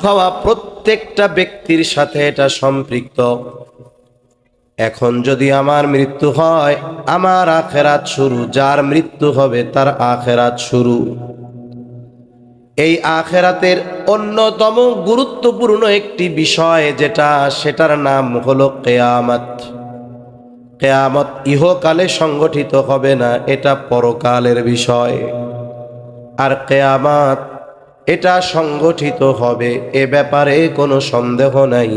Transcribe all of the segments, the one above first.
হওয়া প্রত্যেকটা ব্যক্তির সাথে এটা সম্পৃক্ত। এখন যদি আমার মৃত্যু হয়, আমার আখিরাত শুরু, যার মৃত্যু হবে তার আখিরাত শুরু। এই আখিরাতের অন্যতম গুরুত্বপূর্ণ একটি বিষয় সেটার নাম হলো কিয়ামত। কিয়ামত ইহকালে সংগঠিত হবে না, এটা পরকালের বিষয়। আর কিয়ামত এটা সংগঠিত হবে, এ ব্যাপারে কোনো সন্দেহ নাই।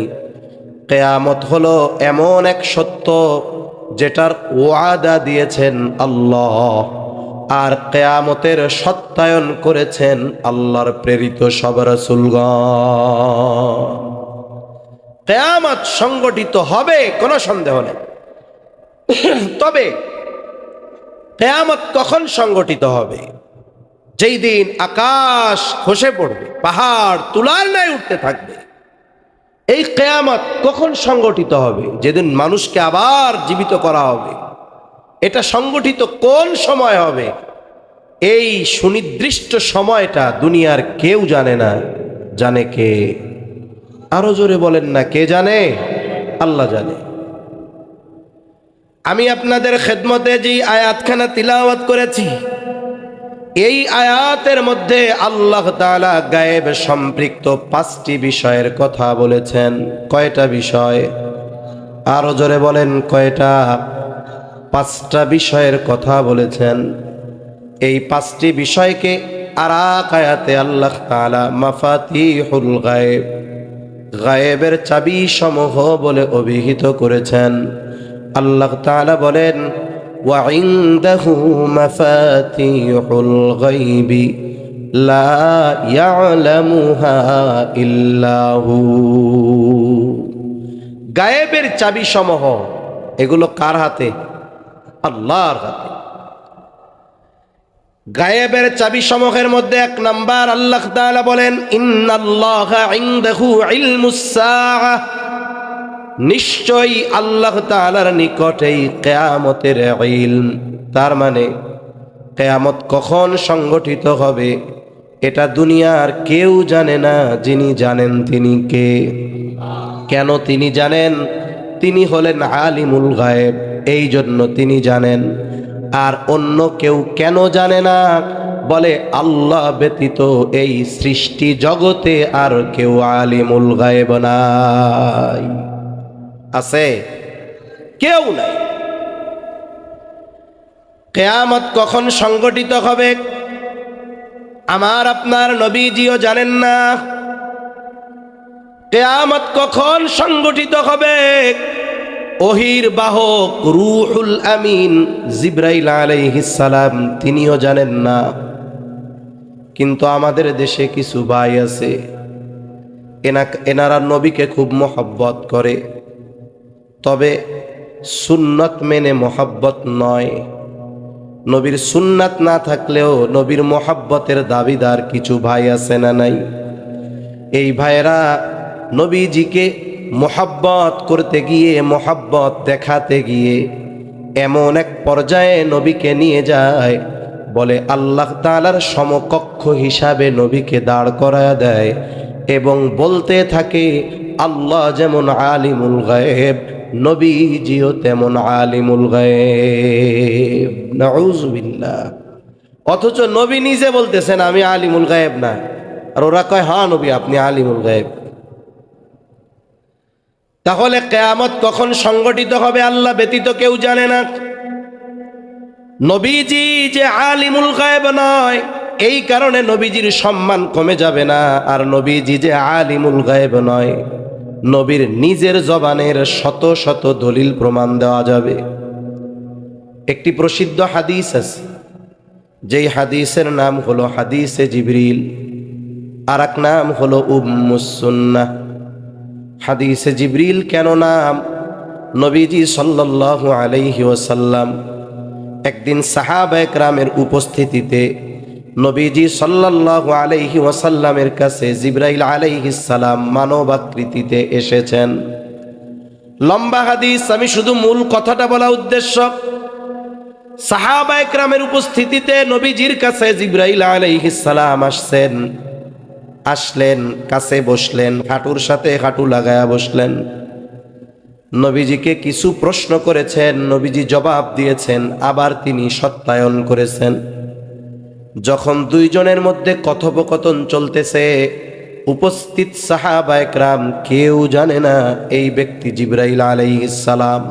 কিয়ামত হলো এমন এক সত্য যেটার ওয়াদা দিয়েছেন আল্লাহ, আর কিয়ামতের সত্যায়ন করেছেন আল্লাহর প্রেরিত সব রাসূলগণ। কিয়ামত সংগঠিত হবে, কোনো সন্দেহ নেই। তবে কিয়ামত কখন সংগঠিত হবে? যেই দিন আকাশ খসে পড়বে, পাহাড় তুলার ন্যায় উঠতে থাকবে, এই কিয়ামত কখন সংগঠিত হবে? যেদিন মানুষকে আবার জীবিত করা হবে। এটা সংগঠিত কোন সময় হবে? এই সুনির্দিষ্ট সময়টা দুনিয়ার কেউ জানে না। জানে কে? আরো জোরে বলেন না, কে জানে? আল্লাহ জানে। আমি আপনাদের খেদমতে যে আয়াতখানা তিলাওয়াত করেছি, এই আয়াতের মধ্যে আল্লাহ তাআলা গায়েব সম্পৃক্ত 5টি বিষয়ের কথা বলেছেন। কয়টা বিষয়? আরো জোরে বলেন, কয়টা? 5টা বিষয়ের কথা বলেছেন। এই 5টি বিষয়কে আর এক আয়াতে আল্লাহ তাআলা মাফাতিহুল গায়েব, গায়েবের চাবি সমূহ বলে অভিহিত করেছেন। আল্লাহ তাআলা বলেন, ওয়া ইনদাহু মাফাতিহুল গায়বি লা ইয়ালামুহা ইল্লা হু। গায়েবের চাবি সমূহ এগুলো কার হাতে? আল্লাহর হাতে। গায়েবের চাবি সমূহের মধ্যে 1 নাম্বার আল্লাহ তাআলা বলেন, ইন্নাল্লাহা ইনদাহু ইলমুস সাআহ, নিশ্চয়ই আল্লাহ তাআলার নিকটেই কিয়ামতের ইলম। তার মানে কিয়ামত কখন সংগঠিত হবে এটা দুনিয়ার কেউ জানে না। যিনি জানেন তিনি কে? কেন তিনি জানেন? তিনি হলেন আলিমুল গায়েব, এই জন্য তিনি জানেন। আর অন্য কেউ কেন জানে না? বলে আল্লাহ ব্যতীত এই সৃষ্টি জগতে আর কেউ আলিমুল গায়েব নাই। আছে? কেউ নাই। কিয়ামত কখন সংগঠিত হবে আমার আপনার নবীজিও জানেন না। কিয়ামত কখন সংগঠিত হবে ওহীর বাহক রূহুল আমিন জিবরাইল আলাইহিস সালাম তিনিও জানেন না। কিন্তু আমাদের দেশে কিছু ভাই আছে, এনারা নবীকে খুব মহব্বত করে, তবে সুন্নত মেনে মহব্বত নয়। নবীর সুন্নাত না থাকলেও নবীর মহব্বতের দাবিদার কিছু ভাই আছে না নাই? এই ভাইয়েরা নবীজিকে মহব্বত করতে গিয়ে, মহব্বত দেখাতে গিয়ে এমন এক পর্যায়ে নবীকে নিয়ে যায়, বলে আল্লাহ তাআলার সমকক্ষ হিসাবে নবীকে দাঁড় করায় দেয় এবং বলতে থাকে, আল্লাহ যেমন আলিমুল গায়েব, নবীজিও তেমন আলিমুল গায়েব। নাউযুবিল্লাহ। অথচ নবী নিজে বলতেছেন আমি আলিমুল গায়েব না, আর ওরা কয় হ্যাঁ নবী আপনি আলিমুল গায়েব। তাহলে কিয়ামত কখন সংগঠিত হবে আল্লাহ ব্যতীত কেউ জানে না। নবীজি যে আলিমুল গায়েব নয়, এই কারণে নবীজির সম্মান কমে যাবে না। আর নবীজি যে আলিমুল গায়েব নয়, নবীর নিজের জবানের শত শত দলিল প্রমাণ দেওয়া যাবে। একটি প্রসিদ্ধ হাদিস আছে, যেই হাদিসের নাম হলো হাদিসে জিবরিল, আর এক নাম হলো উম্মুস সুন্নাহ। হাদিসে জিবরিল কেন নাম? নবীজি সাল্লাল্লাহু আলাইহি ওয়াসাল্লাম একদিন সাহাবায়ে কেরামের উপস্থিতিতে নবীজি সাল্লাল্লাহু আলাইহি ওয়াসাল্লামের কাছে জিবরাইল আলাইহিস সালাম মানবাকৃতিতে এসেছেন। লম্বা হাদিস, আমি শুধু মূল কথাটা বলা উদ্দেশ্য। সাহাবায়ে কেরামের উপস্থিতিতে নবীজির কাছে জিবরাইল আলাইহিস সালাম আসছেন, আসলেন, কাছে বসলেন, হাঁটুর সাথে হাঁটু লাগায়া বসলেন। নবীজিকে কিছু প্রশ্ন করেছেন, নবীজি জবাব দিয়েছেন, আবার তিনি সত্যায়ন করেছেন। যখন দুইজনের মধ্যে কথোপকথন চলতেছে, উপস্থিত সাহাবা একরাম কেউ জানে না এই ব্যক্তি জিবরাইল আলাইহিস সালাম।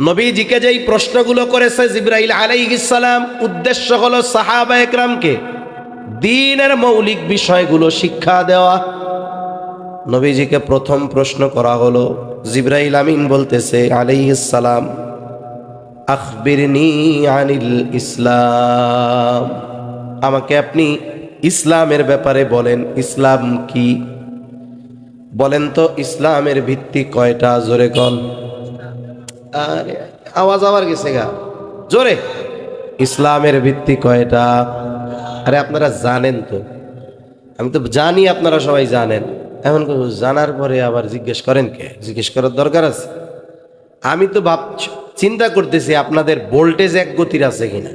নবীজিকে যেই প্রশ্নগুলো করেছে জিবরাইল আলাইহিস সালাম, উদ্দেশ্য হলো সাহাবা একরামকে দ্বীনের মৌলিক বিষয়গুলো শিক্ষা দেওয়া। নবীজিকে প্রথম প্রশ্ন করা হলো, জিবরাইল আমিন বলতেছে আলাইহিস সালাম, আখবিরনি আনিল ইসলাম, আমাকে আপনি ইসলামের ব্যাপারে বলেন, ইসলাম কি? বলেন তো ইসলামের ভিত্তি কয়টা? জোরে কোন। আরে আওয়াজ আবার গেছে গা, জোরে। ইসলামের ভিত্তি কয়টা? আরে আপনারা জানেন তো, আমি তো জানি আপনারা সবাই জানেন। এখন জানার পরে আবার জিজ্ঞেস করেন কে? জিজ্ঞেস করার দরকার আছে? আমি তো চিন্তা করতেছি আপনাদের ভোল্টেজ এক গতির আছে কিনা,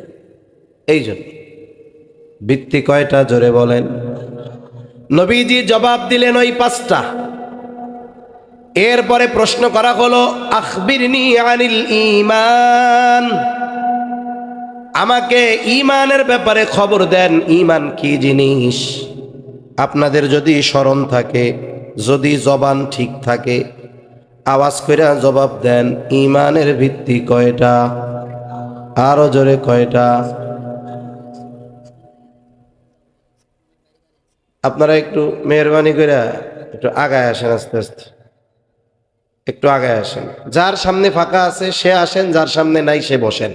এই জন্য। ভিত্তি কয়টা জোরে বলেন। নবীজি জবাব দিলেন ওই 5টা। এরপরে প্রশ্ন করা হলো, আখবিরনি আনিল ঈমান, আমাকে ঈমানের ব্যাপারে খবর দেন, ঈমান কি জিনিস? আপনাদের যদি স্মরণ থাকে, যদি জবান ঠিক থাকে, আওয়াজ করে জবাব দেন, ঈমানের ভিত্তি কয়টা? আরো জোরে কয়টা? আপনারা একটু মেহরবানি করে একটু আগায় আসেন, আস্তে আস্তে একটু আগায় আসেন। যার সামনে ফাঁকা আছে সে আসেন, যার সামনে নাই সে বসেন।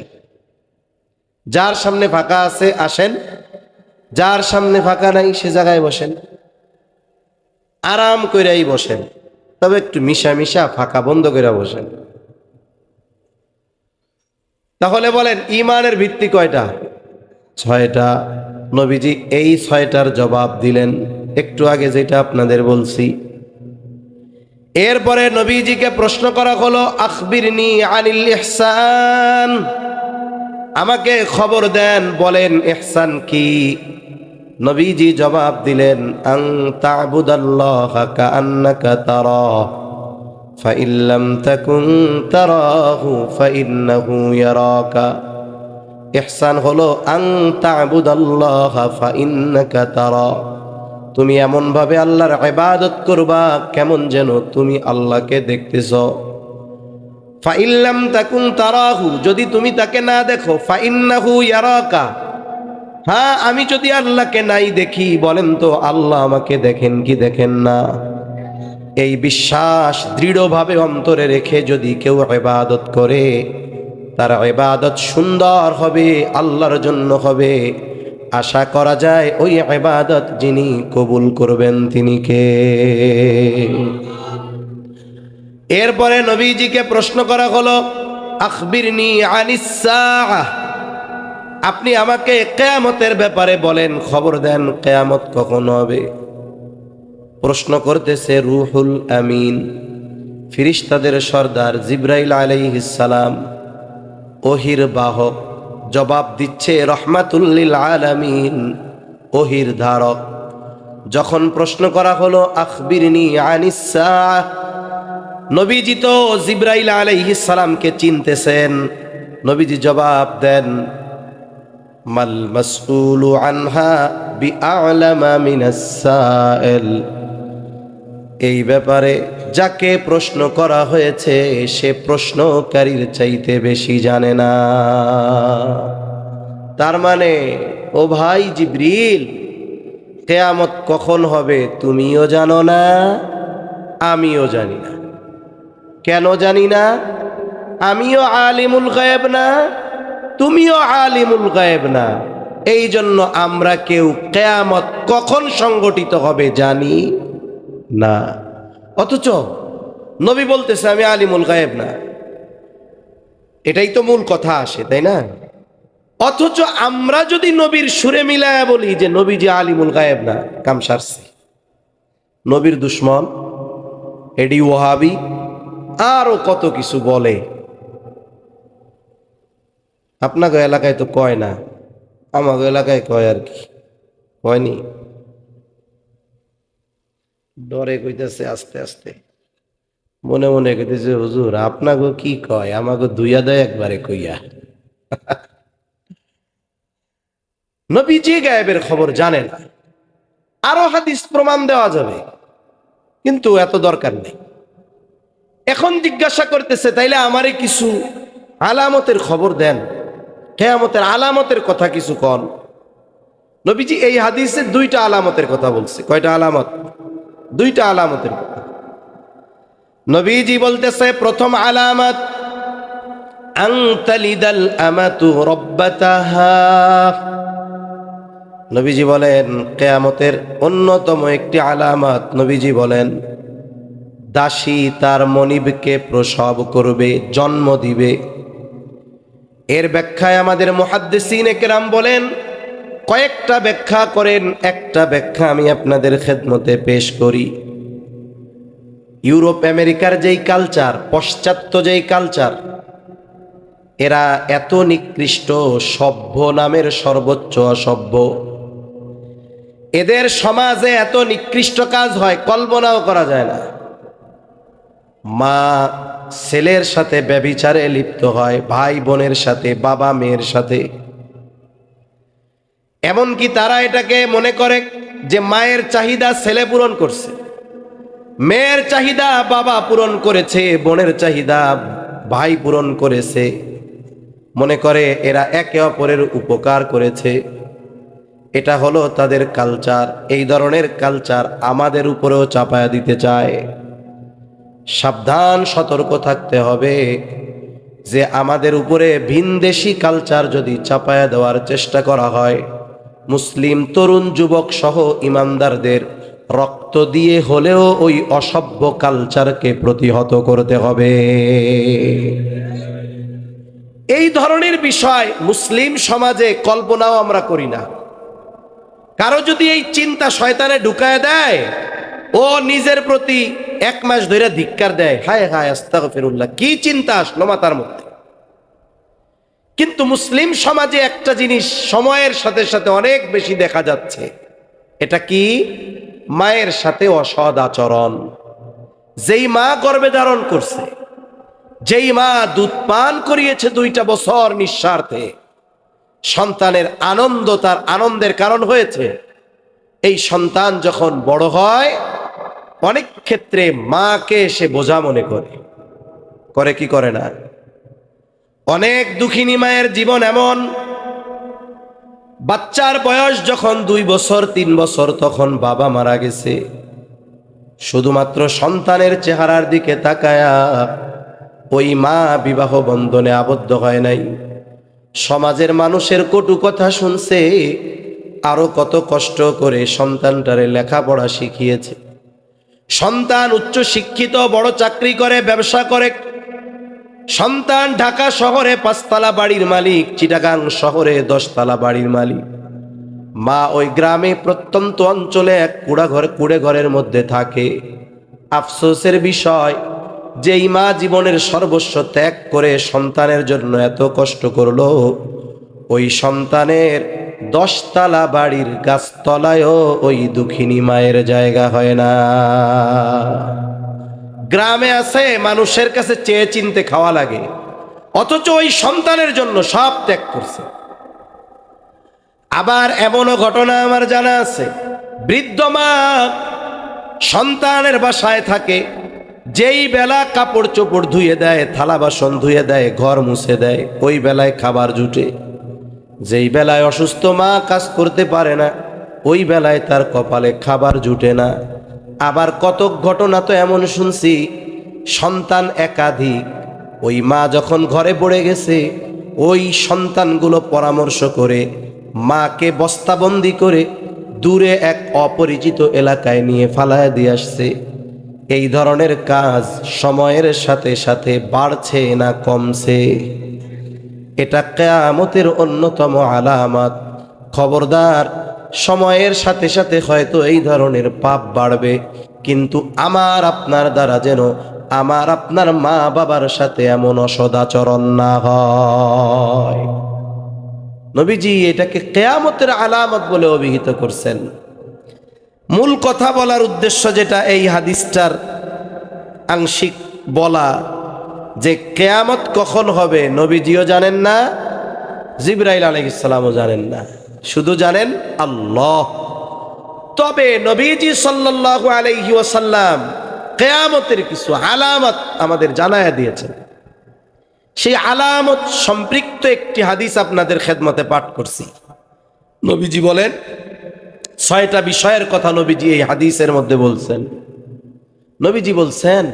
যার সামনে ফাঁকা আছে আসেন, যার সামনে ফাঁকা নাই সে জায়গায় বসেন, আরাম কইরাই বসেন, তবে একটু মিশা মিশা ফাঁকা বন্ধ করে বসেন। তাহলে বলেন ঈমানের ভিত্তি কয়টা? 6টা। নবীজি এই 6টার জবাব দিলেন একটু আগে, যেটা আপনাদের বলছি। এরপরে নবীজিকে প্রশ্ন করা হলো, আখবিরনি আনিল ইহসান, আমাকে খবর দেন, বলেন ইহসান কি? নবীজি জবাব দিলেন, আন তা'বুদাল্লাহা কাআন্নাকা তারাহু ফাইন লাম তাকুন তারাহু ফাইন্নাহু ইয়ারাকা। ইহসান হলো আন তা'বুদাল্লাহা ফাইন্নাকা তারাহু, তুমি এমন ভাবে আল্লাহর ইবাদত করবা কেমন যেন তুমি আল্লাহকে দেখতেছ। ফাইন লাম তাকুন তারাহু, যদি তুমি তাকে না দেখো, ফাইন্নাহু ইয়ারাকা, হ্যাঁ আমি যদি আল্লাহকে নাই দেখি, বলেন তো আল্লাহ আমাকে দেখেন কি দেখেন না? এই বিশ্বাস দৃঢ়ভাবে অন্তরে রেখে যদি কেউ ইবাদত করে, তার ইবাদত সুন্দর হবে, আল্লাহর জন্য হবে। আশা করা যায় ওই ইবাদত যিনি কবুল করবেন তিনি কে? এরপরে নবীজিকে প্রশ্ন করা হলো, আখবিরনি আনিস সাআহ, আপনি আমাকে কিয়ামতের ব্যাপারে বলেন, খবর দেন, কিয়ামত কখন হবে? প্রশ্ন করতেছে রূহুল আমিন, ফেরেশতাদের সর্দার জিবরাইল আলাইহিস সালাম, ওহির বাহক। জবাব দিচ্ছে রহমাতুল লিল আলামিন, ওহির ধারক। যখন প্রশ্ন করা হলো আখবিরনি আনিস সাআহ, নবীজি তো জিবরাইল আলাইহিস সালামকে চিনতেছেন। নবীজি জবাব দেন, মাল মাসউলু আনহা বিআলামা মিনাস সাইল, এই ব্যাপারে যাকে প্রশ্ন করা হয়েছে সে প্রশ্নকারীর চাইতে বেশি জানে না। তার মানে ও ভাই জিবরিল, কিয়ামত কখন হবে তুমিও জানো না, আমিও জানি না। কেন জানি না? আমিও আলিমুল গায়েব না, তুমিও আলিমুল গায়েব না। এই জন্য আমরা কেউ কিয়ামত কখন সংগঠিত হবে জানি না। অথচ নবী বলতেছে আমি আলিমুল গায়েব না, এটাই তো মূল কথা আসে, তাই না? অথচ আমরা যদি নবীর সুরে মিলায়া বলি যে নবী যে আলিমুল গায়েব না, কাম সারছে। নবীর দুশ্মন, এডি ওহাবি, আরো কত কিছু বলে। আপনাকে এলাকায় তো কয় না, আমাকে এলাকায় কয় আর কি, কয়নি। ডরে কইতেছে আস্তে আস্তে, মনে মনে কইতেছে হুজুর আপনাকে কি কয়, আমাকে দুইয়া দেয় একবারে কইয়া। নবীজি গায়েবের খবর জানে না। আরো হাদিস প্রমাণ দেওয়া যাবে, কিন্তু এত দরকার নেই। এখন জিজ্ঞাসা করতেছে তাইলে আমারে কিছু আলামতের খবর দেন, কিয়ামতের আলামতের কথা কিছু কন। নবীজি এই হাদিসে দুইটা আলামতের কথা বলছে। কয়টা আলামত? দুইটা আলামতের কথা নবীজি বলতেছে। প্রথম আলামত, আন তালিদাল আমাতু রাব্বাতাহা। নবীজি বলেন কিয়ামতের অন্যতম একটি আলামত, নবীজি বলেন দাসী তার মনিবকে প্রসব করবে, জন্ম দিবে। এর ব্যাখ্যায় আমাদের মুহাদ্দিসিনে কেরাম বলেন, কয়েকটা ব্যাখ্যা করেন। একটা ব্যাখ্যা আমি আপনাদের খেদমতে পেশ করি। ইউরোপ আমেরিকার যেই কালচার, পাশ্চাত্য যেই কালচার, এরা এত নিকৃষ্ট, সভ্য নামের সর্বোচ্চ অসভ্য। এদের সমাজে এত নিকৃষ্ট কাজ হয় কল্পনাও করা যায় না। মা ছেলের সাথে ব্যভিচারে লিপ্ত হয়, ভাই বোনের সাথে, বাবা মেয়ের সাথে। এমনকি তারা এটাকে মনে করে যে মায়ের চাহিদা ছেলে পূরণ করছে, মেয়ের চাহিদা বাবা পূরণ করেছে, বোনের চাহিদা ভাই পূরণ করেছে। মনে করে এরা একে অপরের উপকার করেছে। এটা হলো তাদের কালচার। এই ধরনের কালচার আমাদের উপরেও চাপায়া দিতে চায়। সাবধান, সতর্ক থাকতে হবে যে আমাদের উপরে ভিনদেশি কালচার যদি চাপায়া দেওয়ার চেষ্টা করা হয়, মুসলিম তরুণ যুবক সহ ইমানদারদের রক্ত দিয়ে হলেও ওই অসভ্য কালচারকে প্রতিহত করতে হবে। এই ধরনের বিষয় মুসলিম সমাজে কল্পনাও আমরা করি না। কারো যদি এই চিন্তা শয়তানে ঢুকায় দেয়, ও নিজের প্রতি এক মাস ধরে ধিক্কার দেয়, হায় হায় আস্তাগফিরুল্লাহ, কি চিন্তা আসলো মাথার মধ্যে। কিন্তু মুসলিম সমাজে একটা জিনিস সময়ের সাথে সাথে অনেক বেশি দেখা যাচ্ছে। এটা কি? মায়ের সাথে অসৎ আচরণ। যেই মা গর্ভে ধারণ করছে, যেই মা দুধ পান করিয়েছে 2টা বছর নিঃস্বার্থে, সন্তানের আনন্দ তার আনন্দের কারণ হয়েছে। এই সন্তান যখন বড় হয়, অনেক ক্ষেত্রে মাকে সে বোঝা মনে করে। করে কি করে না? অনেক দুঃখিনী মায়ের জীবন এমন, বাচ্চার বয়স যখন 2 বছর 3 বছর, তখন বাবা মারা গেছে। শুধুমাত্র সন্তানের চেহারার দিকে তাকায়া ওই মা বিবাহ বন্ধনে আবদ্ধ হয় নাই, সমাজের মানুষের কটু কথা শুনছে, আরো কত কষ্ট করে সন্তানটারে লেখাপড়া শিখিয়েছে। সন্তান উচ্চ শিক্ষিত, বড় চাকরি করে, ব্যবসা করে। সন্তান ঢাকা শহরে 5 তলা বাড়ির মালিক, চিটাগাং শহরে 10 তলা বাড়ির মালিক। মা ওই গ্রামে প্রত্যন্ত অঞ্চলে এক কুড়ে ঘরের মধ্যে থাকে। আফসোসের বিষয়, যেই মা জীবনের সর্বস্ব ত্যাগ করে সন্তানের জন্য এত কষ্ট করলো, ওই সন্তানের 10 তলা বাড়ির গাছতলায়ও ওই দুঃখিনী মায়ের জায়গা হয় না। গ্রামে আছে, মানুষের কাছে চেয়ে চিনতে খাওয়া লাগে, অথচ ওই সন্তানের জন্য সব ত্যাগ করছে। আবার এমনও ঘটনা আমার জানা আছে, বৃদ্ধ মা সন্তানের বাসায় থাকে, যেই বেলা কাপড় চোপড় ধুয়ে দেয়, থালা বাসন ধুয়ে দেয়, ঘর মুছে দেয়, ওই বেলায় খাবার জুটে। যেই বেলায় অসুস্থ মা কাজ করতে পারে না, ওই বেলায় তার কপালে খাবার জুটে না। আবার কত ঘটনা তো এমন শুনছি, সন্তান একাধিক, ওই মা যখন ঘরে পড়ে গেছে, ওই সন্তানগুলো পরামর্শ করে মাকে বস্তাবন্দি করে দূরে এক অপরিচিত এলাকায় নিয়ে ফালায় দিয়ে আসছে। এই ধরনের কাজ সময়ের সাথে সাথে বাড়ছে না কমছে? এটা কিয়ামতের অন্যতম আলামত। খবরদার, সময়ের সাথে সাথে হয়তো এই ধরনের পাপ বাড়বে, কিন্তু আমার আপনার দ্বারা যেন আমার আপনার মা বাবার সাথে এমন অসদাচরণ না হয়। নবীজি এটাকে কিয়ামতের আলামত বলে অভিহিত করছেন। মূল কথা বলার উদ্দেশ্য যেটা এই হাদিসটার আংশিক বলা, যে কিয়ামত কখন হবে নবীজিও জানেন না, জিবরাইল আলাইহিস সালামও জানেন না, শুধু জানেন আল্লাহ। তবে নবীজি সাল্লাল্লাহু আলাইহি ওয়াসাল্লাম কিয়ামতের কিছু আলামত আমাদের জানায়া দিয়েছেন। সেই আলামত সম্পৃক্ত একটি হাদিস আপনাদের খেদমতে পাঠ করছি। নবীজি বলেন 6টা বিষয়ের কথা নবীজি এই হাদিসের মধ্যে বলছেন। নবীজি বলছেন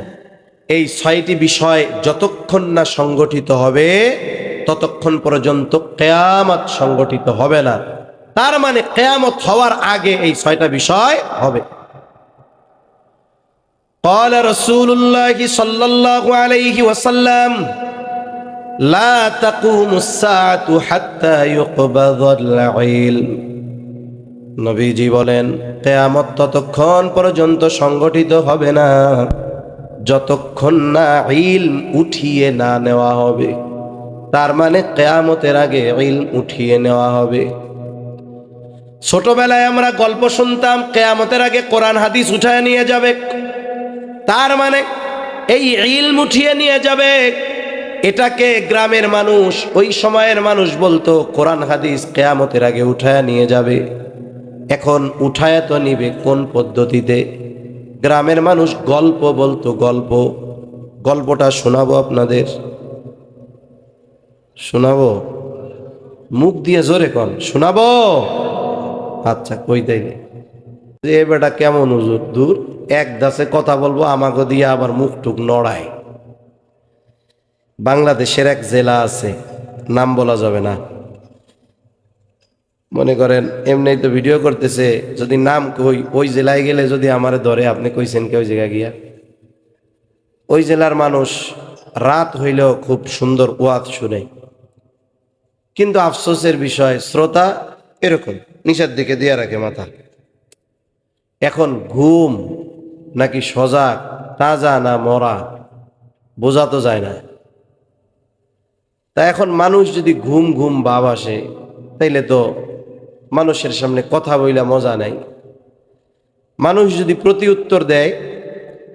এই 6টি বিষয় যতক্ষণ না সংগঠিত হবে ততক্ষণ পর্যন্ত কিয়ামত সংগঠিত হবে না। তার মানে কিয়ামত হওয়ার আগে এই 6টা বিষয় হবে। قال رسول الله صلى الله عليه وسلم لا تقوم الساعة حتى يقبض العلم। নবীজি বলেন কিয়ামত ততক্ষণ পর্যন্ত সংগঠিত হবে না যতক্ষণ না ইলম উঠিয়ে না নেওয়া হবে। তার মানে কিয়ামতের আগে ইলম উঠিয়ে নেওয়া হবে। ছোটবেলায় আমরা গল্প শুনতাম কিয়ামতের আগে কোরআন হাদিস উঠায় নিয়ে যাবে, তার মানে এই ইলম উঠিয়ে নিয়ে যাবে। এটাকে গ্রামের মানুষ, ওই সময়ের মানুষ বলতো কোরআন হাদিস কিয়ামতের আগে উঠায় নিয়ে যাবে। এখন উঠায় তো নিবে কোন পদ্ধতিতে? গ্রামের মানুষ গল্প বলতো, গল্পটা শোনাবো আপনাদের, শোনাবো? মুখ দিয়ে জোরে কন, শোনাবো? আচ্ছা কই তাইলে যে বেটা কেমন হুজুর, দূর এক দাসে কথা বলবো আমাকে দিয়ে আবার মুখ টুক নড়ায়। বাংলাদেশের এক জেলা আছে, নাম বলা যাবে না, মনে করেন এমনি তো ভিডিও করতেছে, যদি নাম কই ওই জেলায় গেলে যদি আমারে ধরে, আপনি কইছেন কে ওই জায়গায় গিয়া? ওই জেলার মানুষ রাত হইলেও খুব সুন্দর ওয়াজ শুনে, কিন্তু আফসোসের বিষয় শ্রোতা এরকম নিচের দিকে দিয়ে রাখে মাথা। এখন ঘুম নাকি সজাগ, তাজা না মরা বোঝা তো যায় না। তা এখন মানুষ যদি ঘুম ঘুম ভাব আসে তাইলে তো মানুষের সামনে কথা বইলা মজা নাই। মানুষ যদি প্রতি উত্তর দেয়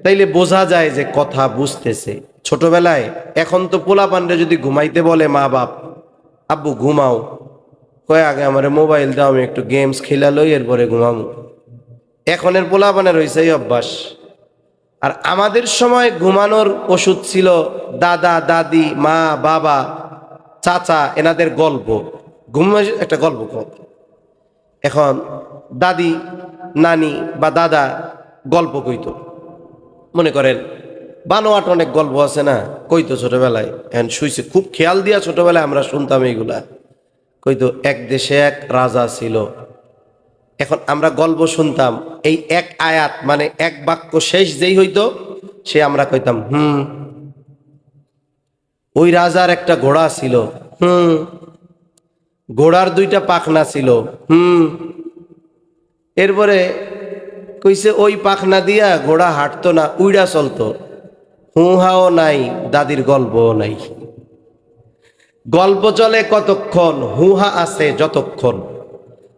তাইলে বোঝা যায় যে কথা বুঝতেছে। ছোটবেলায় এখন তো পোলাপানরে যদি ঘুমাইতে বলে মা বাপ, আব্বু ঘুমাও, কয় আগে আমারে মোবাইল দাও, আমি একটু গেমস খেলা লই এরপরে ঘুমামো। এখনের পোলাপানের হয়েছে এই অভ্যাস। আর আমাদের সময় ঘুমানোর ওষুধ ছিল দাদা দাদি, মা বাবা, চাচা, এনাদের গল্প। ঘুমে একটা গল্প কর। এখন দাদি নানি বা দাদা গল্প কইতো, মনে করেন বানোয়াট অনেক গল্প আছে না, কইতো ছোটবেলায়। এখন শুইছে খুব খেয়াল দিয়া, ছোটবেলায় আমরা শুনতাম এইগুলা। কইতো এক দেশে এক রাজা ছিল। এখন আমরা গল্প শুনতাম, এই এক আয়াত মানে এক বাক্য শেষ যেই হইতো সে আমরা কইতাম হুম। ওই রাজার একটা ঘোড়া ছিল, হুম। ঘোড়ার 2টা পাখনা ছিল, হুম। এরপরে কইছে ওই পাখনা দিয়া ঘোড়া হাঁটতো না, উইড়া চলতো। হুহাও নাই, দাদির গল্পও নাই। গল্প চলে কতক্ষণ? হুহা আছে যতক্ষণ।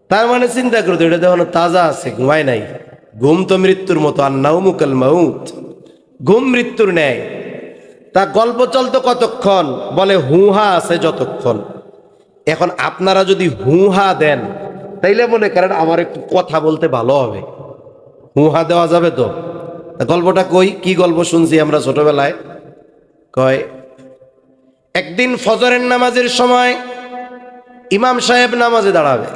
তার মানে চিন্তা করতো এটা দেখো তাজা আছে, ঘুমায় নাই। ঘুম তো মৃত্যুর মতো, আর নাউমু কাল মাউত, ঘুম মৃত্যুর ন্যায়। তা গল্প চলতো কতক্ষণ? বলে হুহা আছে যতক্ষণ। এখন আপনারা যদি হুহা দেন তাইলে মনে করেন আমার একটু কথা বলতে ভালো হবে, হুহা দেওয়া যাবে তো? গল্পটা কই, কি গল্প শুনছি আমরা ছোটবেলায়? কয় একদিন ফজরের নামাজের সময় ইমাম সাহেব নামাজে দাঁড়াবে,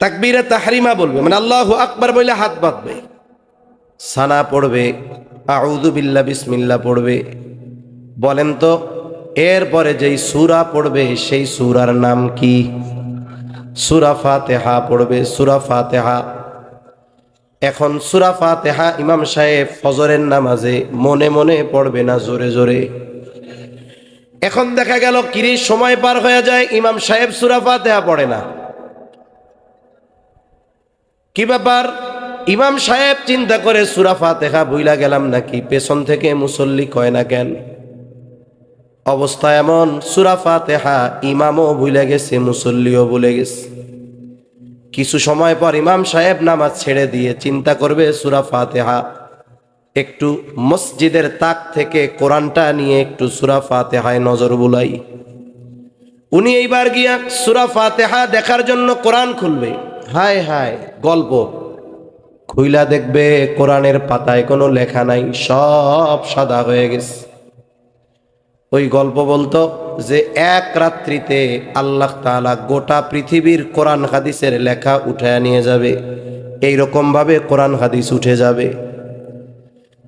তাকবীরে তাহরিমা বলবে, মানে আল্লাহু আকবার বলে হাত বাঁধবে, সানা পড়বে, আউযু বিল্লাহ বিসমিল্লাহ পড়বে। বলেন তো এরপরে যেই সূরা পড়বে সেই সূরার নাম কি? সূরা ফাতিহা পড়বে, সূরা ফাতিহা। এখন সূরা ফাতিহা ইমাম সাহেব ফজরের নামাজে মনে মনে পড়বে না জোরে জোরে? এখন দেখা গেল কিরে সময় পার হয়ে যায়, ইমাম সাহেব সূরা ফাতিহা পড়ে না। কি ব্যাপার? ইমাম সাহেব চিন্তা করে সূরা ফাতিহা ভুইলা গেলাম নাকি, পেছন থেকে মুসল্লি কয় না কেন? অবস্থা এমন সূরা ফাতিহা ইমামও ভুলে গেছে, মুসল্লিও ভুলে গেছে। কিছু সময় পর ইমাম সাহেব নামাজ ছেড়ে দিয়ে চিন্তা করবে সূরা ফাতিহা, একটু মসজিদের তাক থেকে কোরআনটা নিয়ে একটু সূরা ফাতিহায় নজর বুলাই। উনি এইবার গিয়া সূরা ফাতিহা দেখার জন্য কোরআন খুলবে। হায় হায়, গল্প খুইলা দেখবে কোরআনের পাতায় কোনো লেখা নাই, সব সাদা হয়ে গেছে। ওই গল্প বলতো যে এক রাত্রিতে আল্লাহ তাআলা গোটা পৃথিবীর কোরআন হাদিসের লেখা উঠায় নিয়ে যাবে। এইরকম ভাবে কোরআন হাদিস উঠে যাবে।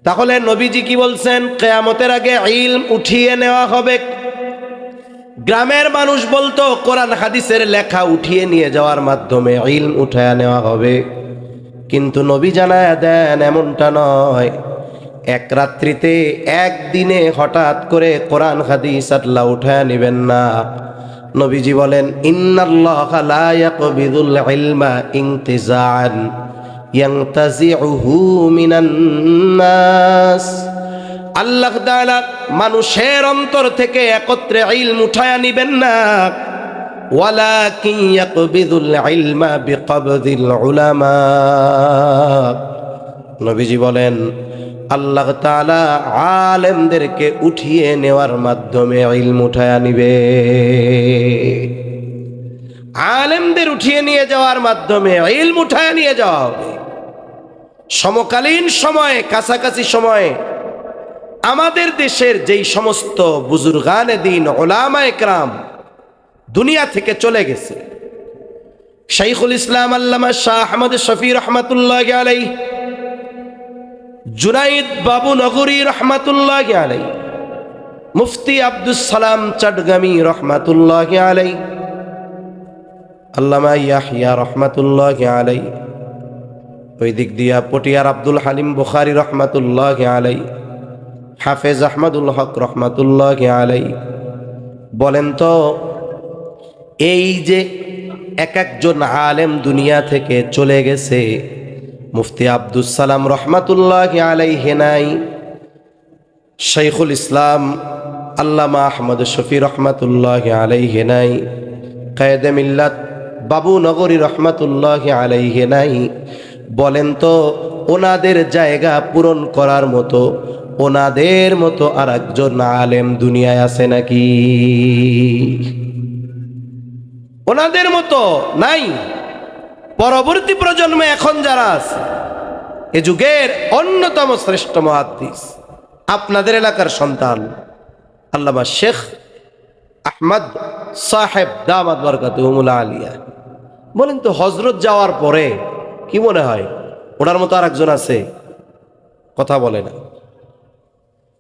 তাহলে নবীজি কি বলছেন? কিয়ামতের আগে ইলম উঠিয়ে নেওয়া হবে। গ্রামের মানুষ বলতো কোরআন হাদিসের লেখা উঠিয়ে নিয়ে যাওয়ার মাধ্যমে ইলম উঠায় নেওয়া হবে, কিন্তু নবী জানায়া দেন এমনটা নয়। এক রাত্রিতে একদিনে হঠাৎ করে কোরআন হাদিস আল্লাহ উঠায় নেবেন না। নবীজি বলেন ইন্নাল্লাহা লা ইয়াকবিদুল ইলমা ইনতিজাআন ইয়ানতাজিউহু মিনান নাস। আল্লাহ তাআলা মানুষের অন্তর থেকে একত্রে ইলম উঠায়া নিবেন না, ওয়ালাকিন ইয়াকবিদুল ইলমা বিকবদিল উলামা। নবীজি বলেন আল্লাহ তাআলা আলেমদেরকে উঠিয়ে নেওয়ার মাধ্যমে ইলম উঠায়া নিবে। আলেমদের উঠিয়ে নিয়ে যাওয়ার মাধ্যমে ইলম উঠায়া নিয়ে যাওয়া হবে। সমকালীন সময়ে, কাছাকাছি সময়ে আমাদের দেশের যেই সমস্ত বুজুর্গানে দ্বীন উলামায়ে কেরাম দুনিয়া থেকে চলে গেছে, শাইখুল ইসলাম আল্লামা শাহ আহমদ শফি রহমাতুল্লাহি আলাইহি, জুনাইদ বাবু নগরী রহমাতুল্লাহি আলাইহি, মুফতি আব্দুস সালাম চটগামী রহমাতুল্লাহি আলাইহি, আল্লামা ইয়াহইয়া রহমাতুল্লাহি আলাইহি, ওই দিক দিয়া পটিয়ার আব্দুল হালিম বুখারী রহমাতুল্লাহি আলাইহি, হাফেজ আহমদুল হক রহমাতুল্লাহি আলাইহি। বলেন তো এই যে এক একজন আলেম দুনিয়া থেকে চলে গেছে, মুফতি আব্দুস সালাম রহমাতুল্লাহি আলাইহি নাই, শাইখুল ইসলাম আল্লামা আহমদ শফি রহমাতুল্লাহি আলাইহি নাই, কায়েদে মিল্লাত বাবু নগরী রহমাতুল্লাহি আলাইহি নাই। বলেন তো ওনাদের জায়গা পূরণ করার মতো, ওনাদের মতো আর একজন আলেম দুনিয়ায় আছে নাকি? ওনাদের মতো নাই। পরবর্তী প্রজন্মে এখন যারা আছে, এ যুগের অন্যতম শ্রেষ্ঠ মুহাদ্দিস আপনাদের এলাকার সন্তান আল্লামা শেখ আহমদ সাহেব দামাত বরকাতুহুল আলিয়া। বলেন তো হজরত যাওয়ার পরে কি মনে হয় ওনার মতো আর একজন আছে? কথা বলে না।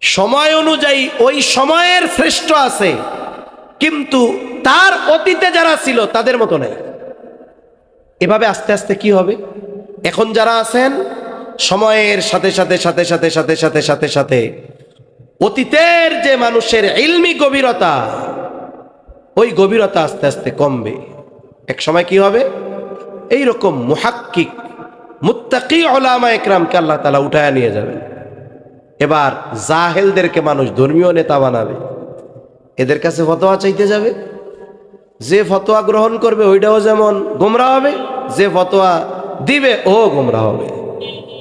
সময় অনুযায়ী ওই সময়ের শ্রেষ্ঠ আছে, কিন্তু তার অতীতে যারা ছিল তাদের মতো নেই। এভাবে আস্তে আস্তে কি হবে? এখন যারা আছেন সময়ের সাথে সাথে সাথে সাথে সাথে সাথে সাথে সাথে অতীতের যে মানুষের ইলমি গভীরতা, ওই গভীরতা আস্তে আস্তে কমবে। এক সময় কি হবে? এইরকম মুহাক্কিক মুত্তাকি উলামায়ে কেরামকে আল্লাহ তাআলা উঠায় নিয়ে যাবেন। এবার জাহেলদেরকে মানুষ ধর্মীয় নেতা বানাবে, এদের কাছে ফতোয়া চাইতে যাবে। যে ফতোয়া গ্রহণ করবে ওইটাও যেমন গোমরাহ হবে, যে ফতোয়া দিবে ও গোমরাহ হবে।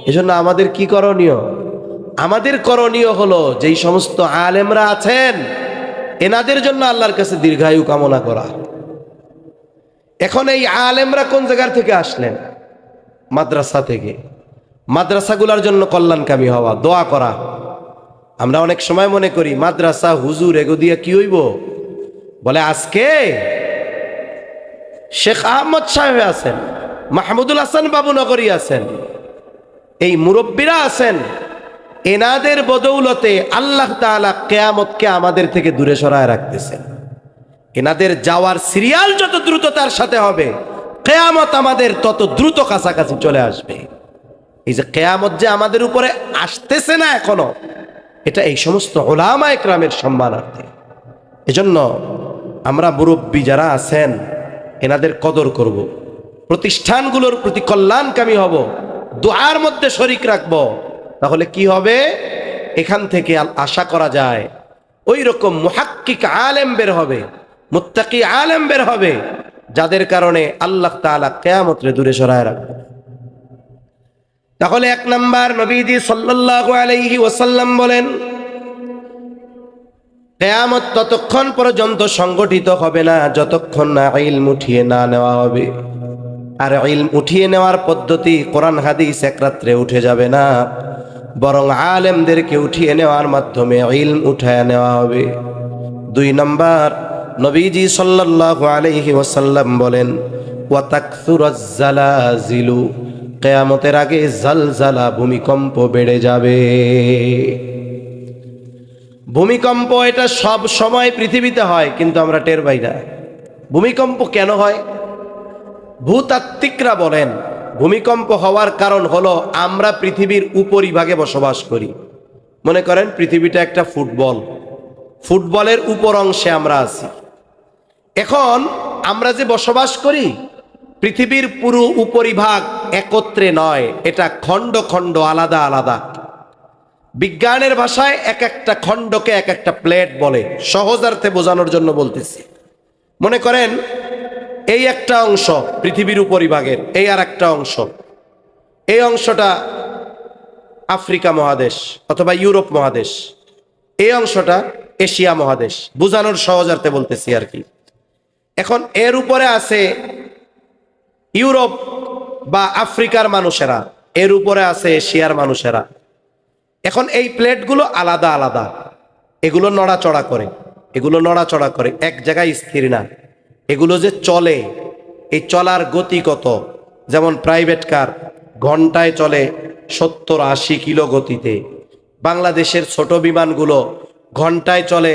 এজন্য আমাদের কি করণীয়? আমাদের করণীয় হলো যেই সমস্ত আলেমরা আছেন এনাদের জন্য আল্লাহর কাছে দীর্ঘায়ু কামনা করা। এখন এই আলেমরা কোন জায়গার থেকে আসলেন? মাদ্রাসা থেকে। মাদ্রাসাগুলোর জন্য কল্যাণকামী হওয়া, দোয়া করা। আমরা অনেক সময় মনে করি মাদ্রাসা হুজুর এগো দিয়ে কি হইব? বলে আজকে শেখ আহমদ সাহেব আছেন, মাহমুদুল হাসান বাবু নগরী আছেন, এই মুরব্বীরা আছেন, এনাদের বদৌলতে আল্লাহ তাআলা কিয়ামতকে আমাদের থেকে দূরে সরায় রাখতেছেন। এনাদের যাওয়ার সিরিয়াল যত দ্রুততার সাথে হবে, কিয়ামত আমাদের তত দ্রুত কাছাকাছি চলে আসবে। এই যে কিয়ামত যে আমাদের উপরে আসতেছে না এখনো, এটা এই সমস্ত উলামায়ে কেরামের সম্মানার্থে। এজন্য আমরা মুরব্বী যারা আছেন এনাদের কদর করব, প্রতিষ্ঠানগুলোর প্রতি কল্যাণকামী হব, দোয়ার মধ্যে শরীক রাখব। তাহলে কি হবে? এখান থেকে আশা করা যায় ওই রকম মুহাক্কিক আলেম বের হবে, মুত্তাকি আলেম বের হবে, যাদের কারণে আল্লাহ তাআলা কিয়ামতরে দূরে সরায় রাখবে। তাহলে এক নাম্বার, নবীজি সাল্লাল্লাহু আলাইহি ওয়াসাল্লাম বলেন, কিয়ামত ততক্ষণ পর্যন্ত সংগঠিত হবে না যতক্ষণ না ইলম উঠিয়ে না নেওয়া হবে। আর ইলম উঠিয়ে নেওয়ার পদ্ধতি কোরআন হাদিস এক রাত্রে উঠে যাবে না, বরং আলেমদেরকে উঠিয়ে নেওয়ার মাধ্যমে ইলম উঠায় নেওয়া হবে। দুই নাম্বার, নবীজি সাল্লাল্লাহু আলাইহি ওয়াসাল্লাম বলেন, ওয়া তাকসুরাজ জালাজিলু, কিয়ামতের আগে জালজালা ভূমিকম্প বেড়ে যাবে। ভূমিকম্প এটা সব সময় পৃথিবীতে হয়, কিন্তু আমরা টের পাই না। ভূমিকম্প কেন হয়? ভূতাত্ত্বিকরা বলেন ভূমিকম্প হওয়ার কারণ হলো আমরা পৃথিবীর উপরিভাগে বসবাস করি। মনে করেন পৃথিবীটা একটা ফুটবলের উপর অংশে আমরা আছি। এখন আমরা যে বসবাস করি, পৃথিবীর পুরো উপরিভাগ একত্রে নয়, এটা খণ্ড খণ্ড, আলাদা আলাদা। বিজ্ঞানের ভাষায় এক একটা খণ্ডকে এক একটা প্লেট বলে, সহজার্থে বোঝানোর জন্য বলতেছি। মনে করেন এই একটা অংশ পৃথিবীর উপরিভাগের, এই আর একটা অংশ, এই অংশটা আফ্রিকা মহাদেশ অথবা ইউরোপ মহাদেশ, এই অংশটা এশিয়া মহাদেশ, বোঝানোর সহজার্থে বলতেছি আর কি। এখন এর উপরে আছে ইউরোপ বা আফ্রিকার মানুষেরা, এর উপরে আছে এশিয়ার মানুষেরা। এখন এই প্লেটগুলো আলাদা আলাদা, এগুলো নড়াচড়া করে, এক জায়গায় স্থির না। এগুলো যে চলে, এই চলার গতি কত? যেমন প্রাইভেট কার ঘন্টায় চলে 70-80 কিলো গতিতে। বাংলাদেশের ছোট বিমানগুলো ঘন্টায় চলে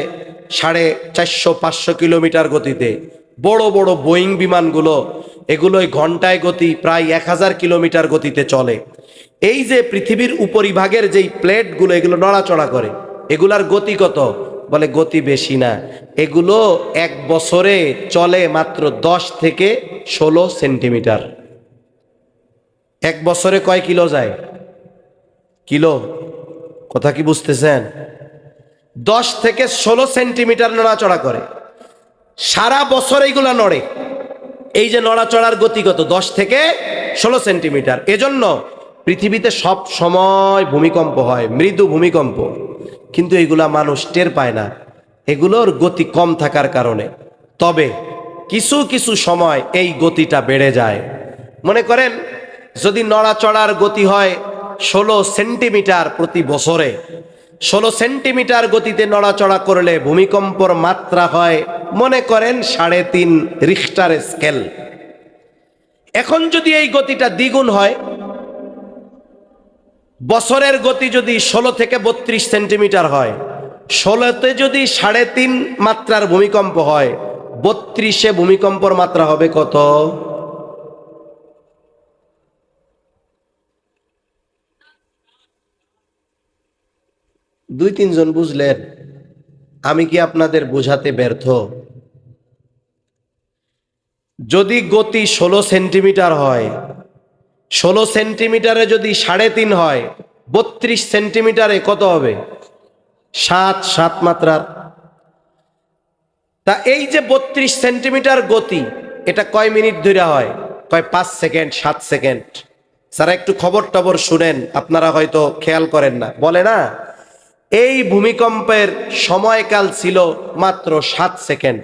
450-500 কিলোমিটার গতিতে। বড় বড় বোয়িং বিমানগুলো, এগুলোই ঘন্টায় গতি প্রায় 1000 কিলোমিটার গতিতে চলে। এই যে পৃথিবীর উপরিভাগের যেই প্লেটগুলো, এগুলো নড়াচড়া করে, এগুলার গতি কত? বলে গতি বেশি না, এগুলো এক বছরে চলে মাত্র 10 থেকে 16 সেন্টিমিটার। এক বছরে কয় কিলো যায়? কিলো, কথা কি বুঝতেছেন? 10 থেকে 16 সেন্টিমিটার নড়াচড়া করে, সারা বছর এইগুলা নড়ে। এই যে নড়াচড়ার গতি কত? 10 থেকে 16 সেন্টিমিটার। এজন্য পৃথিবীতে সব সময় ভূমিকম্প হয়, মৃদু ভূমিকম্প, কিন্তু এগুলা মানুষ টের পায় না, এগুলোর গতি কম থাকার কারণে। তবে কিছু কিছু সময় এই গতিটা বেড়ে যায়। মনে করেন যদি নড়াচড়ার গতি হয় 16 সেন্টিমিটার প্রতি বছরে, 16 সেন্টিমিটার গতিতে নড়াচড়া করলে ভূমিকম্পর মাত্রা হয় মনে করেন 3.5 রিখটার স্কেল। এখন যদি এই গতিটা দ্বিগুণ হয়, বছরের গতি যদি 16 থেকে 32 সেন্টিমিটার হয়, 16তে যদি 3.5 মাত্রার ভূমিকম্প হয়, 32-এ ভূমিকম্পর মাত্রা হবে কত? দুই তিনজন বুঝলেন? আমি কি আপনাদের বোঝাতে ব্যর্থ? যদি গতি 16 সেন্টিমিটার হয়, 16 সেন্টিমিটারে যদি 3.5 হয়, 32 সেন্টিমিটারে কত হবে? 7 মাত্রার। তা এই যে 32 সেন্টিমিটার গতি, এটা কয় মিনিট ধরে হয়? কয় 5 সেকেন্ড, 7 সেকেন্ড। স্যার একটু খবর টবর শুনেন, আপনারা হয়তো খেয়াল করেন না। বলে না, এই ভূমিকম্পের সময়কাল ছিল মাত্র 7 সেকেন্ড।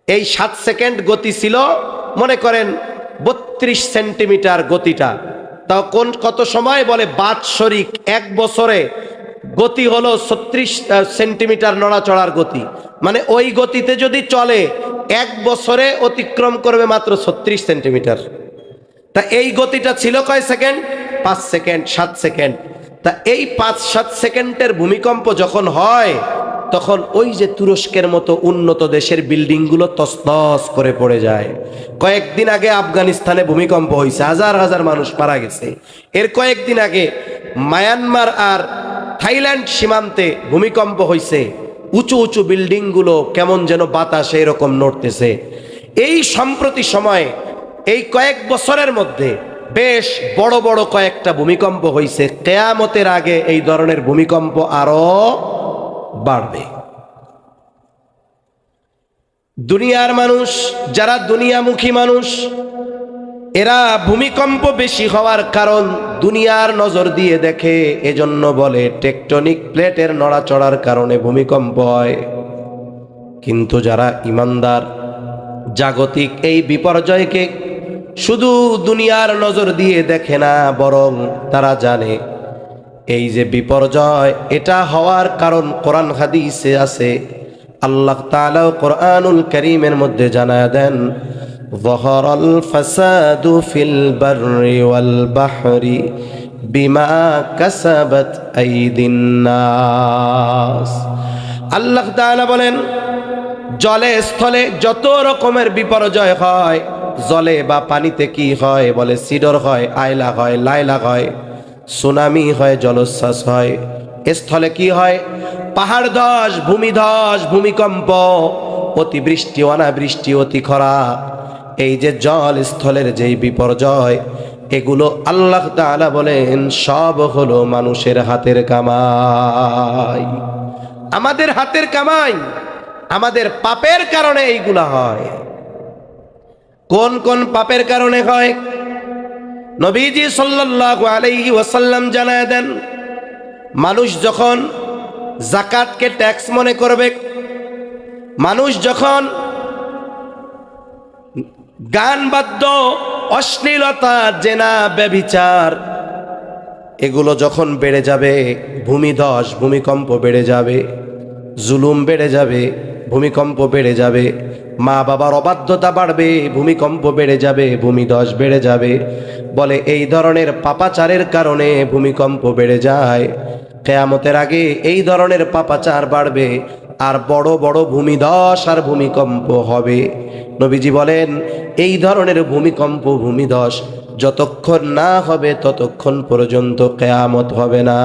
এই 7 সেকেন্ড গতি ছিল মনে করেন 32 সেন্টিমিটার গতিটা। তাও কত সময়? বলে বাৎসরিক, এক বছরে গতি হলো 36 সেন্টিমিটার নড়াচড়ার গতি। মানে ওই গতিতে যদি চলে, এক বছরে অতিক্রম করবে মাত্র 36 সেন্টিমিটার। তা এই গতিটা ছিল কয় সেকেন্ড? 5 second, 7 second. তা এই 5-7 সেকেন্ডের ভূমিকম্প যখন হয়, তখন ওই যে তুরস্কের মতো উন্নত দেশের বিল্ডিংগুলো তছনছ করে পড়ে যায়। কয়েকদিন আগে আফগানিস্তানে ভূমিকম্প হয়েছে, হাজার হাজার মানুষ মারা গেছে। এর কয়েকদিন আগে মায়ানমার আর থাইল্যান্ড সীমান্তে ভূমিকম্প হয়েছে, উঁচু উঁচু বিল্ডিংগুলো কেমন যেন বাতাসে এরকম নড়তেছে। এই সম্প্রতি সময়ে, এই কয়েক বছরের মধ্যে বেশ বড় বড় কয়েকটা ভূমিকম্প হয়েছে। কিয়ামতের আগে এই ধরনের ভূমিকম্প আরো বাড়বে। দুনিয়ার মানুষ, যারা দুনিয়ামুখী মানুষ, এরা ভূমিকম্প বেশি হওয়ার কারণ দুনিয়ার নজর দিয়ে দেখে, এজন্য বলে টেকটনিক প্লেটের নড়াচড়ার কারণে ভূমিকম্প হয়। কিন্তু যারা ইমানদার, জাগতিক এই বিপর্যয়কে শুধু দুনিয়ার নজর দিয়ে দেখে না, বরং তারা জানে এই যে বিপর্যয়, এটা হওয়ার কারণ কোরআন হাদিসে আছে। আল্লাহ তাআলা কোরআনুল কারীমের মধ্যে জানায় দেন, যাহারাল ফাসাদু ফিল বাররি ওয়াল বাহরি বিমা কাসাবাত আইদিন নাস। আল্লাহ তাআলা বলেন, জলে স্থলে যত রকমের বিপর্যয় হয়, জলে বা পানিতে কি হয়? বলে সিডর হয়, আয়লা হয়, লায়লা হয়, সুনামি হয়, জলোচ্ছ্বাস হয়। স্থলে কি হয়? পাহাড় ধস, ভূমিধস, ভূমিকম্প, অতিবৃষ্টি, অনাবৃষ্টি, অতি খরা। এই যে জল স্থলের যেই বিপর্যয়, এগুলো আল্লাহ তাআলা বলেন সব হলো মানুষের হাতের কামাই। আমাদের হাতের কামাই, আমাদের পাপের কারণে এইগুলা হয়। কোন কোন পাপের কারণে হয়? নবীজি সাল্লাল্লাহু আলাইহি ওয়াসাল্লাম জানায় দেন, মানুষ যখন যাকাতকে ট্যাক্স মনে করবে, মানুষ যখন গান বাদ্য, অশ্লীলতা, জেনা, ব্যভিচার এগুলো যখন বেড়ে যাবে, ভূমিধস, ভূমিকম্প বেড়ে যাবে, জুলুম বেড়ে যাবে, ভূমিকম্প বেড়ে যাবে, মা বাবার অবাধ্যতা বাড়বে, ভূমিকম্প বেড়ে যাবে, ভূমিধস বেড়ে যাবে। বলে এই ধরনের পাপাচারের কারণে ভূমিকম্প বেড়ে যায়। কিয়ামতের আগে এই ধরনের পাপাচার বাড়বে, আর বড় বড় ভূমিধস আর ভূমিকম্প হবে। নবীজি বলেন, এই ধরনের ভূমিকম্প, ভূমিধস যতক্ষণ না হবে ততক্ষণ পর্যন্ত কিয়ামত হবে না।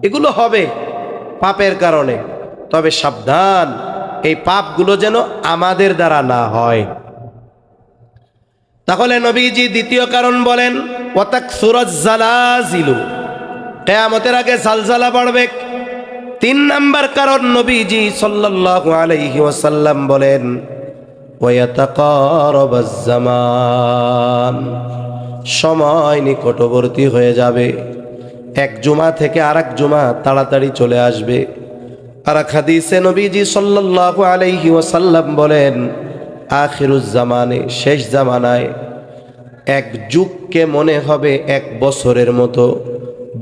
এগুলো হবে পাপের কারণে। তবে সাবধান, এই পাপগুলো যেন আমাদের দ্বারা না হয়। তাহলে নবীজি দ্বিতীয় কারণ বলেন, ওয়াতাকসুরাজ জালাজিলু, কিয়ামতের আগে জালজালা বাড়বে। 3 নাম্বার কারণ নবীজি সাল্লাল্লাহু আলাইহি ওয়াসাল্লাম বলেন, ওয়াতাকারাবাজ জামান, সময় নিকটবর্তী হয়ে যাবে। এক জুমা থেকে আরেক জুমা তাড়াতাড়ি চলে আসবে। আর এক হাদিসে নবীজি সাল্লাল্লাহু আলাইহি ওয়াসাল্লাম বলেন, আখিরুজ জামানে, শেষ জামানায় এক যুগকে মনে হবে 1 বছরের মতো,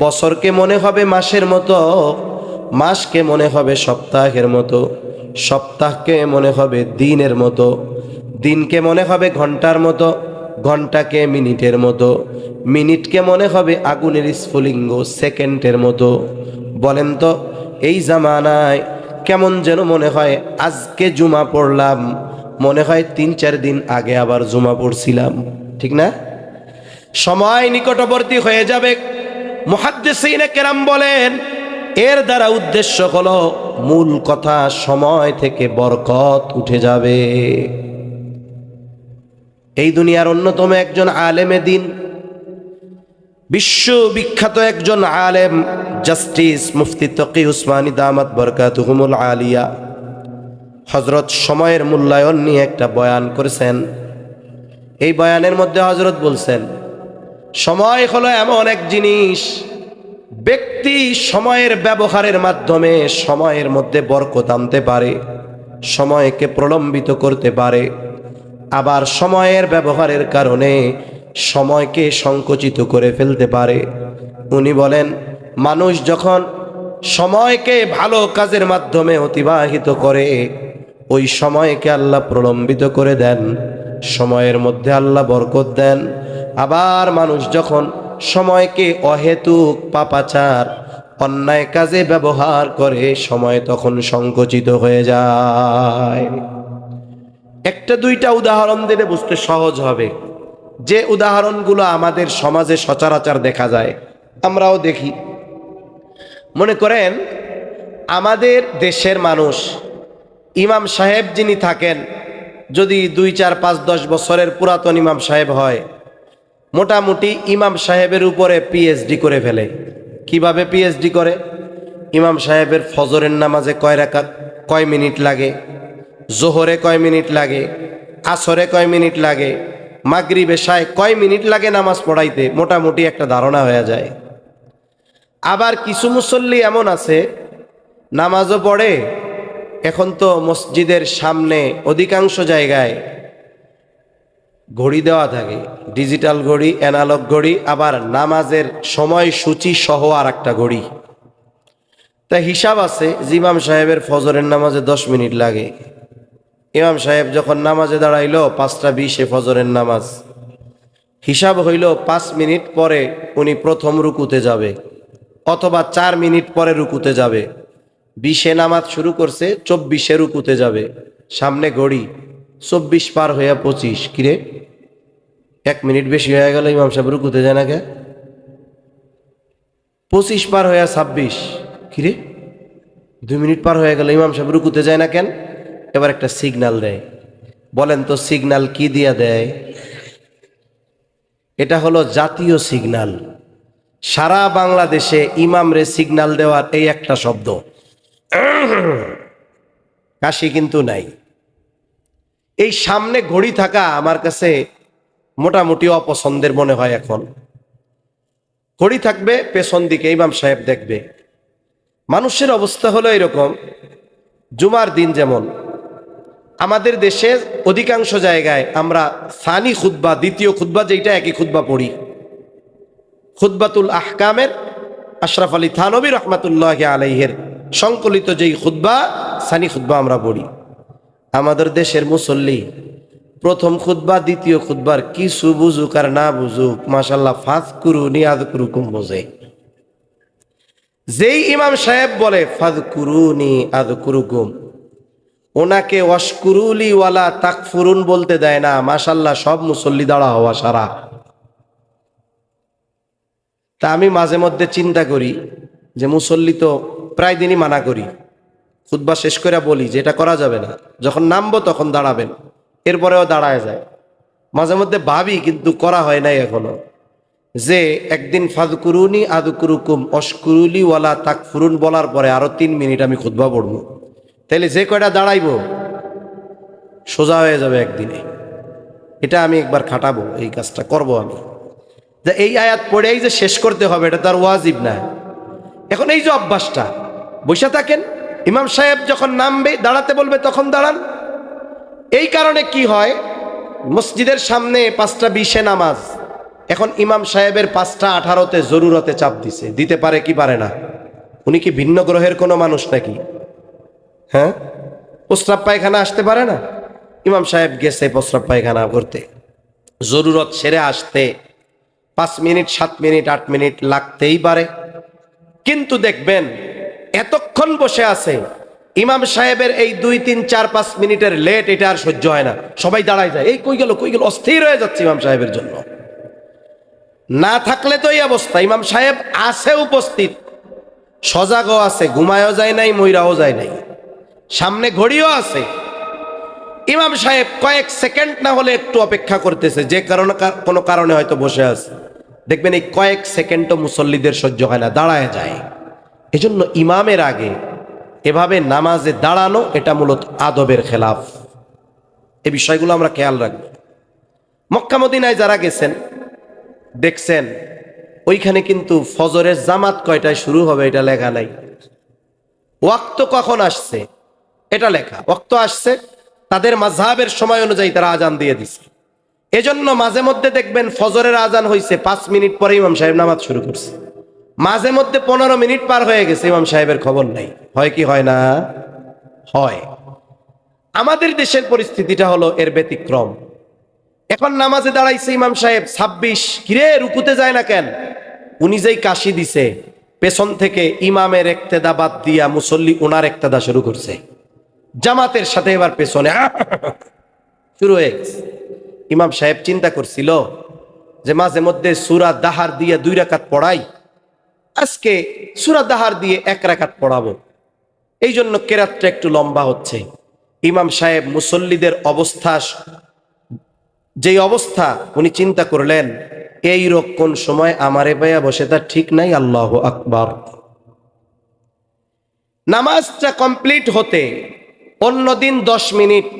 বছরকে মনে হবে মাসের মতো, মাসকে মনে হবে সপ্তাহের মতো, সপ্তাহকে মনে হবে দিনের মতো, দিনকে মনে হবে ঘন্টার মতো, ঘন্টাকে মিনিটের মতো, মিনিটকে মনে হবে আগুনের স্ফুলিঙ্গ সেকেন্ডের মতো। বলেন তো, এই জামানায় কেমন যেন মনে হয় আজকে জুমা পড়লাম, মনে হয় 3-4 দিন আগে আবার জুমা পড়ছিলাম, ঠিক না? সময় নিকটবর্তী হয়ে যাবে। মুহাদ্দিসিনে কেরাম বলেন, এর দ্বারা উদ্দেশ্য হলো, মূল কথা, সময় থেকে বরকত উঠে যাবে। এই দুনিয়ার অন্যতম একজন আলেমে দিন, বিশ্ববিখ্যাত একজন আলেম, জাস্টিস মুফতি তকি উসমানী দামাত বরকাতুহুমুল আলিয়া, হযরত সময়ের মূল্যায়ন নিয়ে একটা বয়ান করেছেন। এই বয়ানের মধ্যে হযরত বলছেন, সময় হলো এমন এক জিনিস, ব্যক্তি সময়ের ব্যবহারের মাধ্যমে সময়ের মধ্যে বরকত আনতে পারে, সময়কে প্রলম্বিত করতে পারে, আবার সময়ের ব্যবহারের কারণে সময়কে সংকুচিত করে ফেলতে পারে। উনি বলেন, মানুষ যখন সময়কে ভালো কাজের মাধ্যমে অতিবাহিত করে, ওই সময়কে আল্লাহ প্রলম্বিত করে দেন, সময়ের মধ্যে আল্লাহ বরকত দেন। আবার মানুষ যখন সময়কে অহেতুক পাপাচার, অন্যায় কাজে ব্যবহার করে, সময় তখন সংকুচিত হয়ে যায়। একটা দুইটা উদাহরণ দিলে বুঝতে সহজ হবে, যে উদাহরণগুলো আমাদের সমাজে সচরাচর দেখা যায়, আমরাও দেখি। মনে করেন, আমাদের দেশের মানুষ, ইমাম সাহেব যিনি থাকেন, যদি 2, 4, 5, 10 বছরের পুরাতন ইমাম সাহেব হয়, মোটামুটি ইমাম সাহেবের উপরে পিএইচডি করে ফেলে। কিভাবে পিএইচডি করে? ইমাম সাহেবের ফজরের নামাজে কয় রাকাত, কয় মিনিট লাগে, জোহরে কয় মিনিট লাগে, আসরে কয় মিনিট লাগে, মাগরিব এশায় কয় মিনিট লাগে নামাজ পড়াইতে মোটামুটি একটা ধারণা হয়ে যায়। আবার কিছু মুসল্লি এমন আছে নামাজও পড়ে, এখন তো মসজিদের সামনে অধিকাংশ জায়গায় ঘড়ি দেওয়া থাকে, ডিজিটাল ঘড়ি, অ্যানালগ ঘড়ি, আবার নামাজের সময়সূচি সহ আর একটা ঘড়ি। তাই হিসাব আছে যে ইমাম সাহেবের ফজরের নামাজে 10 মিনিট লাগে। ইমাম সাহেব যখন নামাজে দাঁড়াইলো 5:20 ফজরের নামাজ, হিসাব হইল 5 মিনিট পরে উনি প্রথম রুকুতে যাবে, অথবা 4 মিনিট পরে রুকুতে যাবে। 20-এ নামাজ শুরু করছে, 24-এ রুকুতে যাবে। সামনে ঘড়ি, 24 পার হইয়া 25। কিরে, 1 মিনিট বেশি হয়ে গেল, ইমাম সাহেব রুকুতে যায় না কে? 25 পার হইয়া 26। কিরে, 2 মিনিট পার হয়ে গেল, ইমাম সাহেব রুকুতে যায় না কেন? এবার একটা সিগন্যাল দেয়। বলেন তো সিগন্যাল কি দিয়া দেয়? এটা হলো জাতীয় সিগন্যাল। সারা বাংলাদেশে ইমামরে সিগন্যাল দেওয়ার এই একটা শব্দ, কাশি কিন্তু নাই। এই সামনে ঘড়ি থাকা আমার কাছে মোটামুটি অপছন্দের মনে হয়। এখন ঘড়ি থাকবে পেছন দিকে, ইমাম সাহেব দেখবে। মানুষের অবস্থা হলো এরকম, জুমার দিন যেমন আমাদের দেশে অধিকাংশ জায়গায় আমরা সানি খুতবা, দ্বিতীয় খুতবা, যেটা একই খুতবা পড়ি, খুতবাতুল আহকামের আশরাফ আলী থানবী রহমাতুল্লাহি আলাইহির সংকলিত যেই খুতবা, সানি খুতবা আমরা পড়ি। আমাদের দেশের মুসল্লি প্রথম খুতবা দ্বিতীয় খুতবার কিছু বুঝুক আর না বুঝুক, মাশাআল্লাহ ফাযকুরুনি আযকুরুকুম বোঝে। যেই ইমাম সাহেব বলে ফাযকুরুনি আযকুরুকুম, ওনাকে ওয়াশকুরুলি ওয়ালা তাকফুরুন বলতে দেয় না। মাশাআল্লাহ সব মুসল্লি দাঁড়া হওয়া সারা। তা আমি মাঝে মধ্যে চিন্তা করি যে মুসল্লি তো প্রায় দিনই মানা করি, খুতবা শেষ করে বলি যে এটা করা যাবে না, যখন নামবো তখন দাঁড়াবেন, এরপরেও দাঁড়ায় যায়। মাঝে মধ্যে ভাবি, কিন্তু করা হয় নাই এখনো, যে একদিন ফাযকুরুনি আযকুরুকুম ওয়াশকুরুলি ওয়ালা তাকফুরুন বলার পরে আরো 3 মিনিট আমি খুতবা পড়বো, তাইলে যে কয়টা দাঁড়াইবো সোজা হয়ে যাবে একদিনে। এটা আমি একবার খাটাবো, এই কাজটা করব আমি, যে এই আয়াত পড়েই যে শেষ করতে হবে এটা তার ওয়াজিব না। এখন এই যে অভ্যাসটা, বসে থাকেন, ইমাম সাহেব যখন নামবে দাঁড়াতে বলবে তখন দাঁড়ান। এই কারণে কি হয়, মসজিদের সামনে 5:20-এ নামাজ, এখন ইমাম সাহেবের 5:18-তে জরুরতে চাপ দিতে পারে কি পারে না? উনি কি ভিন্ন গ্রহের কোনো মানুষ নাকি? হ্যাঁ, প্রস্রাব পায়খানা আসতে পারে না? ইমাম সাহেব গেছে প্রস্রাব পায়খানা করতে, জরুরত সেরে আসতে 5 মিনিট 7 মিনিট 8 মিনিট লাগতেই পারে। কিন্তু দেখবেন এতক্ষণ বসে আছে, ইমাম সাহেবের এই 2 3 4 5 মিনিটের লেট এটা আর সহ্য হয় না, সবাই দাঁড়ায় যায়, এই কই গেল কই গেল, অস্থির হয়ে যাচ্ছে ইমাম সাহেবের জন্য। না থাকলে তো এই অবস্থা, ইমাম সাহেব আছে উপস্থিত, সজাগও আছে, ঘুমায়ও যায় নাই, মইরাও যায় নাই, সামনে ঘড়িও আছে। ইমাম সাহেব কয়েক সেকেন্ড না হলে একটু অপেক্ষা করতেছে, যে কারণে কোনো কারণে হয়তো বসে আছে। দেখবেন এই কয়েক সেকেন্ডও মুসল্লিদের সহ্য হয় না, দাঁড়ায় যায়। এজন্য ইমামের আগে এভাবে নামাজে দাঁড়ানো এটা মূলত আদবের খেলাফ। এই বিষয়গুলো আমরা খেয়াল রাখবো। মক্কা মদিনায় যারা গেছেন দেখছেন, ওইখানে কিন্তু ফজরের জামাত কয়টায় শুরু হবে এটা লেখা নাই, ওয়াক্ত কখন আসছে এটা লেখা। ওয়াক্ত আসছে, তাদের মাযহাবের সময় অনুযায়ী তারা আজান দিয়ে দিচ্ছে। এজন্য মাঝে মধ্যে দেখবেন ফজরের আজান হয়েছে 5 মিনিট পরে ইমাম সাহেব নামাজ শুরু করছে, মাঝে মধ্যে 15 মিনিট পার হয়ে গেছে, ইমাম সাহেবের খবর নাই। হয় কি হয় না? হয়। আমাদের দেশের পরিস্থিতিটা হলো এর ব্যতিক্রম। এখন নামাজে দাঁড়াইছে ইমাম সাহেব 26, কিরে রুকুতে যায় না কেন? উনি যেই কাশি দিছে, পেছন থেকে ইমামের ইক্তেদা বাদ দিয়া মুসল্লি ওনার ইক্তেদা শুরু করছে, জামাতের সাথে এবার পেছনে শুরু হয়ে গেছে। ইমাম সাহেব চিন্তা করছিল যে মাঝে মধ্যে সূরা দাহার দিয়ে 2 রাকাত পড়াই, আজকে সূরা দাহার দিয়ে 1 রাকাত পড়াবো, এই জন্য কেরাতটা একটু লম্বা হচ্ছে। ইমাম সাহেব মুসল্লিদের অবস্থা, যেই অবস্থা, উনি চিন্তা করলেন এই রকম সময় আমারে পাইয়া বসে তা ঠিক নাই। আল্লাহু আকবার। নামাজটা কমপ্লিট হতে অন্যদিন 10 মিনিট,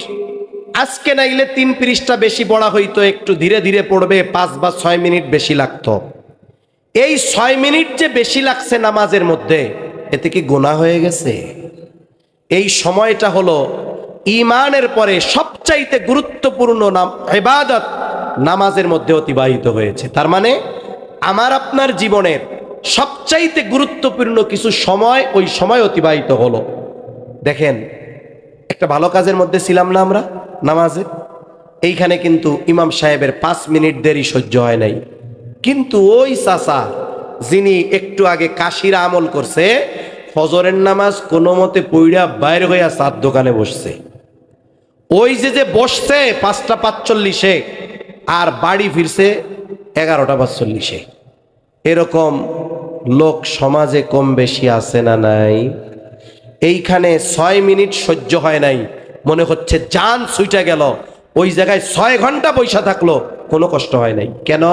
আজকে নাইলে 3 পৃষ্ঠা বেশি পড়া হইতো, একটু ধীরে ধীরে পড়বে, 5 বা 6 মিনিট বেশি লাগতো। এই 6 মিনিট যে বেশি লাগছে নামাজের মধ্যে, এতে কি গুনাহ হয়ে গেছে? এই সময়টা হলো ঈমানের পরে সবচাইতে গুরুত্বপূর্ণ ইবাদত নামাজের মধ্যে অতিবাহিত হয়েছে। তার মানে আমার আপনার জীবনের সবচাইতে গুরুত্বপূর্ণ কিছু সময় ওই সময় অতিবাহিত হলো। দেখেন, একটা ভালো কাজের মধ্যে ছিলাম না আমরা নামাজে, এইখানে কিন্তু ইমাম সাহেবের 5 মিনিট দেরি সহ্য হয় নাই, কিন্তু ওই চাচা যিনি একটু আগে কাশির আমল করছে, ফজরের নামাজ কোনো মতে পইড়া বাইরে হইয়া চার দোকানে বসছে। ওই যে বসছে 5:45 আর বাড়ি ফিরছে 11:45। এরকম লোক সমাজে কম বেশি আছে না নাই? এইখানে 6 মিনিট সহ্য হয় নাই, মনে হচ্ছে জান ছুটে গেল, ওই জায়গায় 6 ঘন্টা বৈশা থাকলো, কোনো কষ্ট হয় নাই। কেন?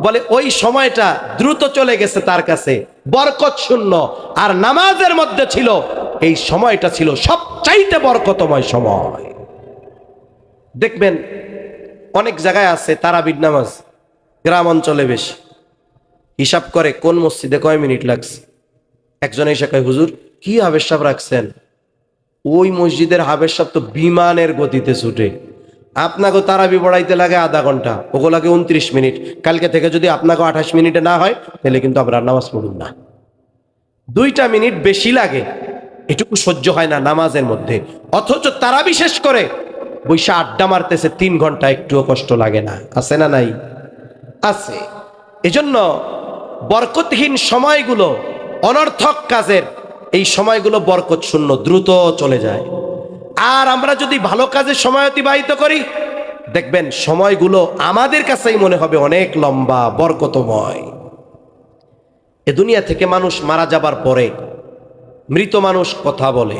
বলে ওই সময়টা দ্রুত চলে গেছে তার কাছে, বরকত শূন্য। আর নামাজের মধ্যে ছিল, এই সময়টা ছিল সবচাইতে বরকতময় সময়। দেখবেন অনেক জায়গায় আছে তারাবির নামাজ, গ্রাম অঞ্চলে বেশি, হিসাব করে কোন মসজিদে কয় মিনিট লাগছে। একজন এসে কয়, হুজুর কি হাবের সাহেব রাখছেন? ওই মসজিদের হাবের সাহেব তো বিমানের গতিতে ছুটে, আপনাকে তারাবি পড়াইতে লাগে আধা ঘন্টা, ওগো লাগে 29 মিনিট। কালকে থেকে যদি আপনাকে 28 মিনিটে না হয়, তাহলে কিন্তু আমরা নামাজ পড়ুন না। 2টা মিনিট বেশি লাগে, এটুকু সহ্য হয় না নামাজের মধ্যে। অথচ তারাবি শেষ করে বৈশা আড্ডা মারতেছে 3 ঘন্টা, একটুও কষ্ট লাগে না। আছে না নাই? আছে। এজন্য বরকতহীন সময়গুলো, অনর্থক কাজের এই সময়গুলো বরকত শূন্য, দ্রুত চলে যায়। আর আমরা যদি ভালো কাজে সময় অতিবাহিত করি, দেখবেন সময়গুলো আমাদের কাছেই মনে হবে অনেক লম্বা, বরকতময়। এ দুনিয়া থেকে মানুষ মারা যাবার পরে মৃত মানুষ কথা বলে,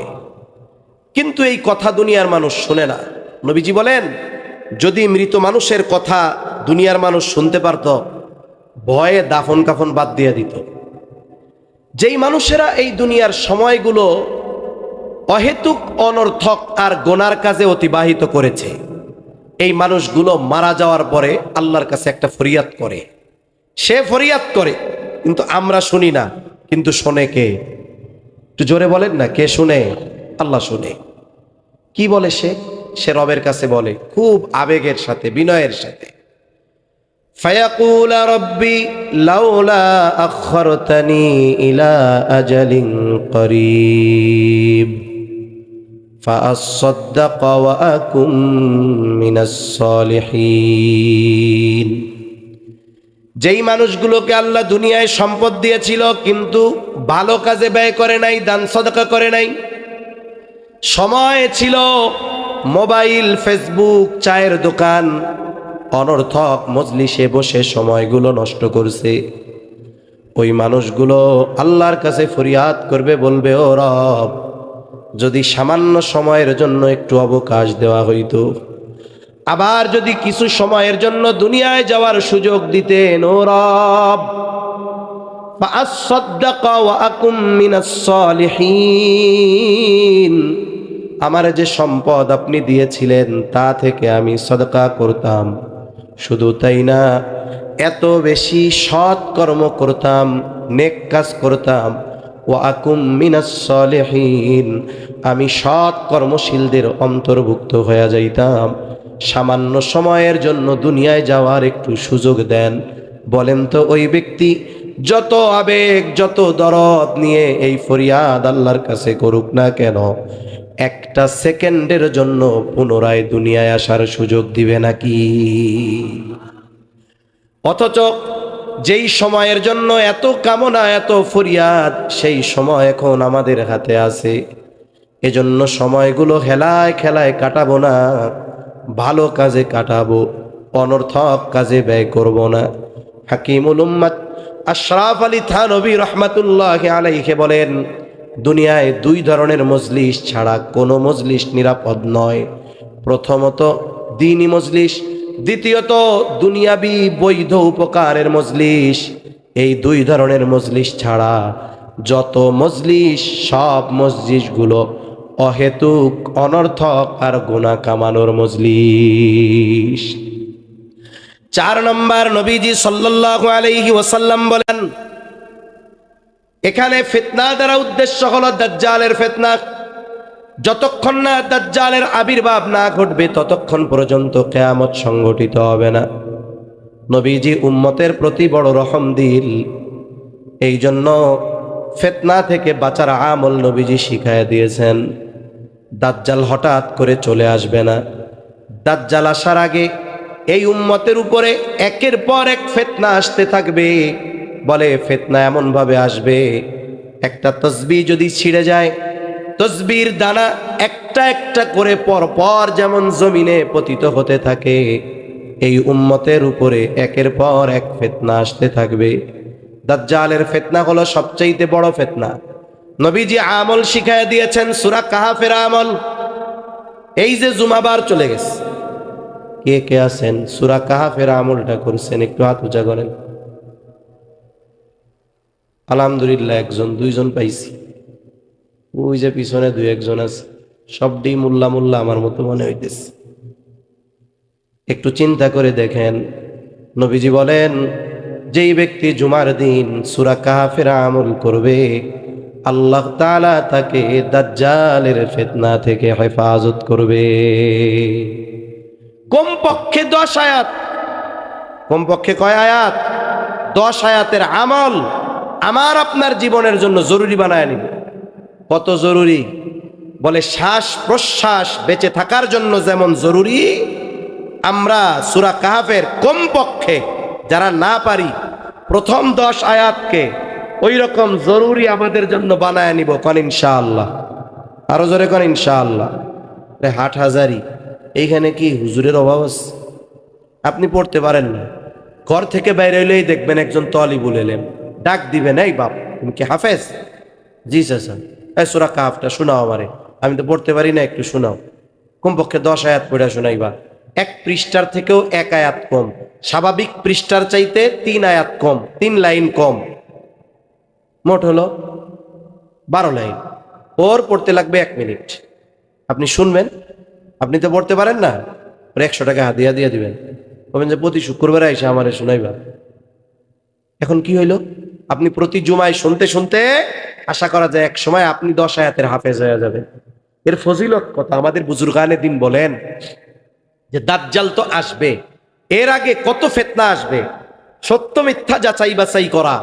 কিন্তু এই কথা দুনিয়ার মানুষ শুনে না। নবীজি বলেন, যদি মৃত মানুষের কথা দুনিয়ার মানুষ শুনতে পারত, ভয়ে দাফন কাফন বাদ দিয়ে দিত। যেই মানুষেরা এই দুনিয়ার সময়গুলো অহেতুক, অনর্থক আর গোনার কাজে অতিবাহিত করেছে, এই মানুষগুলো মারা যাওয়ার পরে আল্লাহর কাছে একটা ফরিয়াদ করে। সে ফরিয়াদ করে, কিন্তু আমরা শুনি না। কিন্তু শোনে কে? একটু জোরে বলেন না, কে শুনে? আল্লাহ শুনে। কি বলে সে রবের কাছে বলে খুব আবেগের সাথে, বিনয়ের সাথে, ফায়াকুল রব্বি লাউলা আখরতানি ইলা আজালিন করিব ফাআসাদ্দাক ওয়া আকুম মিনাস সালিহিন। যেই মানুষগুলোকে আল্লাহ দুনিয়ায় সম্পদ দিয়েছিল, কিন্তু ভালো কাজে ব্যয় করে নাই, দান সদকা করে নাই, সময় ছিল মোবাইল, ফেসবুক, চায়ের দোকান, অনর্থক মজলিসে বসে সময়গুলো নষ্ট করছে, ওই মানুষগুলো আল্লাহর কাছে ফরিয়াদ করবে, বলবে, ও রব, যদি সামান্য সময়ের জন্য একটু অবকাশ দেওয়া হইতো, আবার যদি কিছু সময়ের জন্য দুনিয়ায় যাওয়ার সুযোগ দিতেন, ও রব, ফাআসাদ্দাক ওয়া আকুম মিনাস সালিহিন, আমার যে সম্পদ আপনি দিয়েছিলেন তা থেকে আমি সদকা করতাম। শুধু তাই না, এত বেশি সৎ কর্ম করতাম, নেক কাজ করতাম। ওয়া আকুম মিনাস সালিহিন, আমি সৎ কর্মশীলদের অন্তর্ভুক্ত হয়ে যাইতাম। সামান্য সময়ের জন্য দুনিয়ায় যাওয়ার একটু সুযোগ দেন। বলেন তো ওই ব্যক্তি যত আবেগ, যত দরদ নিয়ে এই ফরিয়াদ আল্লাহর কাছে করুক না কেন, একটা সেকেন্ডের জন্য পুনরায় দুনিয়ায় আসার সুযোগ দিবে নাকি? অথচ যেই সময়ের জন্য এত কামনা, এত ফরিয়াদ, সেই সময় এখন আমাদের হাতে আছে। এজন্য সময়গুলো হেলায় খেলায় কাটাবো না, ভালো কাজে কাটাবো, অনর্থক কাজে ব্যয় করব না। হাকিমুল উম্মাত আশরাফ আলী থানভী রহমাতুল্লাহি আলাইহি বলেন, দুনিয়ায় 2 ধরনের মজলিস ছাড়া কোনো মজলিস নিরাপদ নয়। প্রথমত দ্বীনি মজলিস, দ্বিতীয়ত দুনিয়াবি বৈধ উপকারের মজলিস। এই 2 ধরনের মজলিস ছাড়া যত মজলিস, সব মজলিসগুলো অহেতুক অনর্থক আর গুনাহ কামানোর মজলিস। 4 নম্বর, নবীজি সাল্লাল্লাহু আলাইহি ওয়াসাল্লাম বলেন, এখানে ফিতনা দ্বারা উদ্দেশ্য হলো দাজ্জালের ফিতনা। যতক্ষণ না দাজ্জালের আবির্ভাব না ঘটবে ততক্ষণ পর্যন্ত কিয়ামত সংঘটিত হবে না। নবীজি উম্মতের প্রতি বড় রহমদিল, এই জন্য ফিতনা থেকে বাঁচার আমল নবীজি শিখায় দিয়েছেন। দাজ্জাল হঠাৎ করে চলে আসবে না। দাজ্জাল আসার আগে এই উম্মতের উপরে একের পর এক ফিতনা আসতে থাকবে। বলে ফিতনা এমন ভাবে আসবে, একটা তসবিহ যদি ছিঁড়ে যায়, তসবির দানা একটা একটা করে পর পর যেমন জমিনে পতিত হতে থাকে, এই উম্মতের উপরে একের পর এক ফিতনা আসতে থাকবে। দাজ্জালের ফিতনা হলো সবচাইতে বড় ফিতনা। নবীজি আমল শিখায় দিয়েছেন, সূরা কাহাফের আমল। এই যে জুমাবার চলে গেছে, কে কে আছেন সূরা কাহাফের আমলটা করছেন? একটু হাত উঁচা করেন। আলহামদুলিল্লাহ, 1 জন 2 জন পাইছি। ওই যে পিছনে 2-1 জন আছে, সবটি মোল্লা মোল্লা আমার মতো মনে হইতেছে। একটু চিন্তা করে দেখেন, নবীজি বলেন, যেই ব্যক্তি জুমার দিন সূরা কাহাফের আমল করবে, আল্লাহ তাআলা তাকে দাজ্জালের ফিতনা থেকে হেফাজত করবে। কমপক্ষে 10 আয়াত। কমপক্ষে কয় আয়াত? 10 আয়াতের আমল আমার আপনার জীবনের জন্য জরুরি বানায় নিবে। কত জরুরি? বলে শ্বাস প্রশ্বাস বেঁচে থাকার জন্য যেমন জরুরি, আমরা সূরা কাহাফের কমপক্ষে যারা না পারি প্রথম 10 আয়াতকে ওই রকম জরুরি আমাদের জন্য বানায় নিব। কোন ইনশাআল্লাহ? আরো জোরে কোন ইনশাআল্লাহ? হাটহাজারি এইখানে কি হুজুরের অভাব আছে? আপনি পড়তে পারেন না, ঘর থেকে বাইরে হইলেই দেখবেন একজন তলিবুল এলেম ডাক দিবেন, এই বাপ তুমি কি হাফেজ? জি চাচা। এই সূরা কাহাফটা শোনাও আমারে, আমি তো পড়তে পারি না, একটু শোনাও। কমপক্ষে 10 আয়াত পড়ে শোনাইবা। 1 পৃষ্ঠার থেকেও 1 আয়াত কম, স্বাভাবিক পৃষ্ঠার চাইতে 3 আয়াত কম, 3 লাইন কম, মোট হলো 12 লাইন। ওর পড়তে লাগবে 1 মিনিট। আপনি শুনবেন, আপনি তো পড়তে পারেন না, ওর 100 টাকা হাদিয়া দিয়ে দিবেন, বলবেন যে প্রতি শুক্রবারে এসে আমারে শোনাইবা। এখন কি হইল? আপনি প্রতি জুমায় শুনতে শুনতে আশা করা যায় এক সময় আপনি 10 আয়াতের হাফেজ হয়ে যাবেন। এর ফজিলত কথা আমাদের বুজুর্গানে দিন বলেন যে দাজ্জাল তো আসবে, এর আগে কত ফিতনা আসবে, সত্য মিথ্যা যাচাই বাছাই করা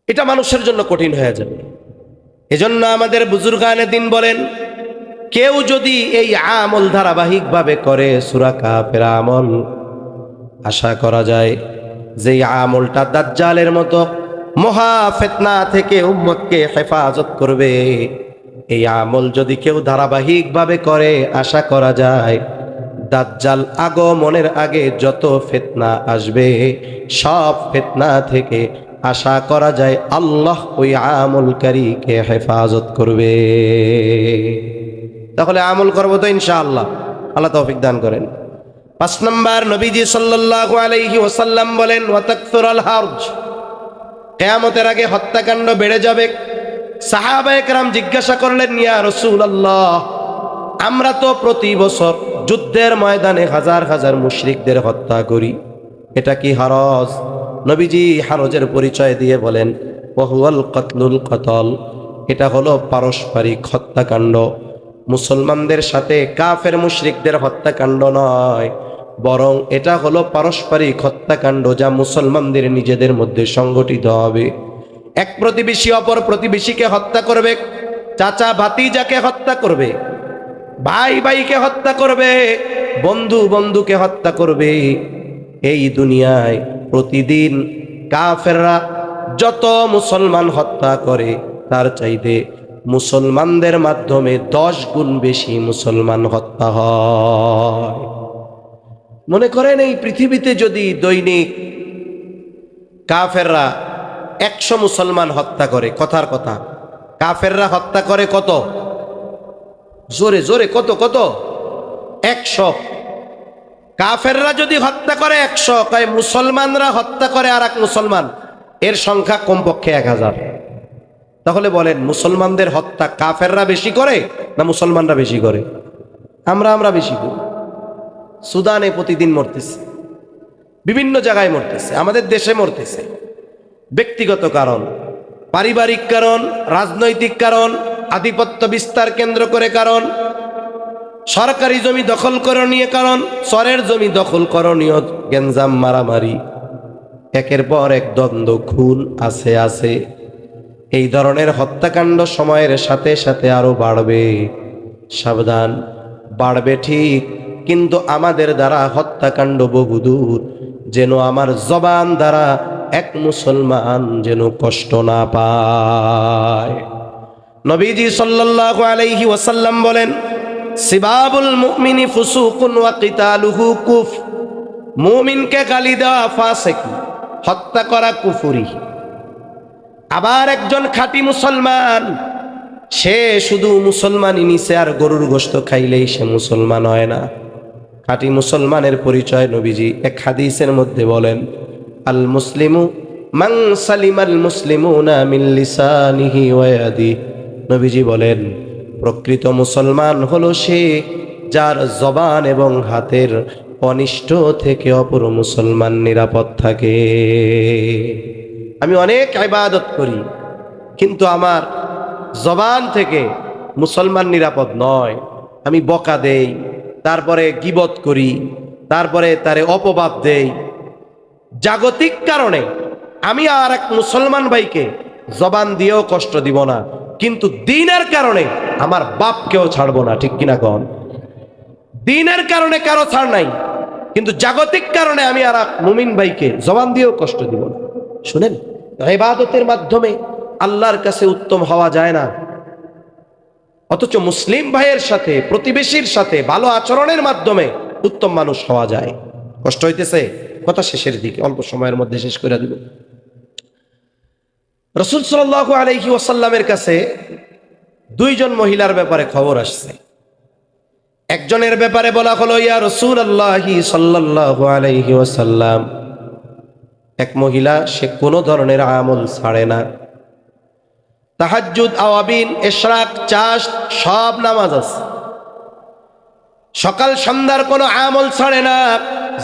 এটা মানুষের জন্য কঠিন হয়ে যাবে। এজন্য আমাদের বুজুর্গানে দিন বলেন, কেউ যদি এই আমল ধারাবাহিকভাবে করে, সূরা কাহাফের আমল, আশা করা যায় যে আমলটা দাজ্জালের মতো মহা ফিতনা থেকে উম্মতকে হেফাজত করবে। এই আমল যদি কেউ ধারাবাহিকভাবে করে, আশা করা যায় দাজ্জাল আগমনের আগে যত ফিতনা আসবে সব ফিতনা থেকে আশা করা যায় আল্লাহ ওই আমলকারীকে হেফাজত করবে। তাহলে আমল করবো তো ইনশাআল্লাহ। আল্লাহ তৌফিক দান করেন। 5 নম্বর, নবীজি সাল্লাল্লাহু আলাইহি ওয়াসাল্লাম বলেন, ওয়া তাকসুরাল হারজ, কিয়ামতের আগে হত্যাকাণ্ড বেড়ে যাবে। সাহাবায়ে কেরাম জিজ্ঞাসা করলেন, ইয়া রাসূলুল্লাহ, আমরা তো প্রতি বছর যুদ্ধের ময়দানে হাজার হাজার মুশরিকদের হত্যা করি, এটা কি হারজ? নবীজি হারজের পরিচয় দিয়ে বলেন, ওয়া হুয়াল কাতলুল কাতল, এটা হলো পারস্পরিক হত্যাকাণ্ড। মুসলমানদের সাথে কাফের মুশরিকদের হত্যাকাণ্ড নয়, বরং এটা হলো পারস্পরিক হত্যাকাণ্ড যা মুসলমানদের নিজেদের মধ্যে সংগঠিত হবে। এক প্রতিবেশী অপর প্রতিবেশীকে হত্যা করবে, চাচা ভাতিজাকে হত্যা করবে, ভাই ভাইকে হত্যা করবে, বন্ধু বন্ধুকে হত্যা করবে। এই দুনিয়ায় প্রতিদিন কাফেররা যত মুসলমান হত্যা করে তার চাইতে মুসলমানদের মাধ্যমে 10 গুণ বেশি মুসলমান হত্যা হয়। মনে করেন এই পৃথিবীতে যদি দৈনিক কাফেররা 100 মুসলমান হত্যা করে, কথার কথা, কাফেররা হত্যা করে কত? জোরে জোরে কত? কত? 100। কাফেররা যদি হত্যা করে 100, কয় মুসলমানরা হত্যা করে আর এক মুসলমান, এর সংখ্যা কমপক্ষে 1000। তাহলে বলেন মুসলমানদের হত্যা কাফেররা বেশি করে না মুসলমানরা বেশি করে? আমরা বেশি করি। সুদানে প্রতিদিন মরতেছে, বিভিন্ন জায়গায় মরতেছে, আমাদের দেশে মরতেছে। ব্যক্তিগত কারণ, পারিবারিক কারণ, রাজনৈতিক কারণ, আধিপত্য বিস্তার কেন্দ্র করে কারণ, সরকারি জমি দখল করণীয় কারণ, চরের জমি দখল করণীয়, গেঞ্জাম, মারামারি, একের পর এক দ্বন্দ্ব, খুন আছে। এই ধরনের হত্যাকাণ্ড সময়ের সাথে সাথে আরো বাড়বে। সাবধান, বাড়বে ঠিক, কিন্তু আমাদের দ্বারা হত্যাকাণ্ড বহুদূর। যেন আমার জবান দ্বারা এক মুসলমান যেন কষ্ট না পায়। নবীজি সাল্লাল্লাহু আলাইহি ওয়াসাল্লাম বলেন, সিবাবুল মুমিনি ফুসুকুন ওয়া কিতালুহু কুফ। মুমিনকে গালি দেওয়া ফাসিকি, হত্যা করা কুফরি। আবার একজন খাঁটি মুসলমান, সে শুধু মুসলমানই নিছে আর গরুর গোশত খাইলেই সে মুসলমান হয় না। খাঁটি মুসলমানের পরিচয় নবীজি এক হাদিসের মধ্যে বলেন, আল মুসলিমু মান সালিমাল মুসলিমুনা মিন লিসানিহি ওয়া ইয়াদিহি। নবীজি বলেন, প্রকৃত মুসলমান হলো সে যার জবান এবং হাতের অনিষ্ট থেকে অপর মুসলমান নিরাপদ থাকে। আমি অনেক ইবাদত করি, কিন্তু আমার জবান থেকে মুসলমান নিরাপদ নয়। আমি বকা দেই, তারপরে গীবত করি, তারপরে তারে অপবাদ দেই। জাগতিক কারণে আমি আর এক মুসলমান ভাইকে জবান দিয়েও কষ্ট দিব না, কিন্তু দ্বীনের কারণে আমার বাপকেও ছাড়বো না। ঠিক কিনা কন? দ্বীনের কারণে কারো ছাড় নাই, কিন্তু জাগতিক কারণে আমি আর এক মুমিন ভাইকে জবান দিয়েও কষ্ট দিব না। শুনেন, ইবাদতের মাধ্যমে আল্লাহর কাছে উত্তম হওয়া যায় না, অথচ মুসলিম ভাইয়ের সাথে, প্রতিবেশীর সাথে ভালো আচরণের মাধ্যমে উত্তম মানুষ হওয়া যায়। কষ্ট হইতেছে? কথা শেষের দিকে, অল্প সময়ের মধ্যে শেষ করে দিব। রাসূল সাল্লাল্লাহু আলাইহি ওয়াসাল্লামের কাছে দুইজন মহিলার ব্যাপারে খবর আসছে। একজনের ব্যাপারে বলা হলো, ইয়া রাসূলুল্লাহি সাল্লাল্লাহু আলাইহি ওয়াসাল্লাম, এক মহিলা, সে কোনো ধরনের আমল ছাড়ে না। তাহাজ্জুদ, আওয়াবিন, ইশরাক, চাষ সব নামাজ আছে, সকাল সন্ধ্যার কোনো আমল ছাড়ে না,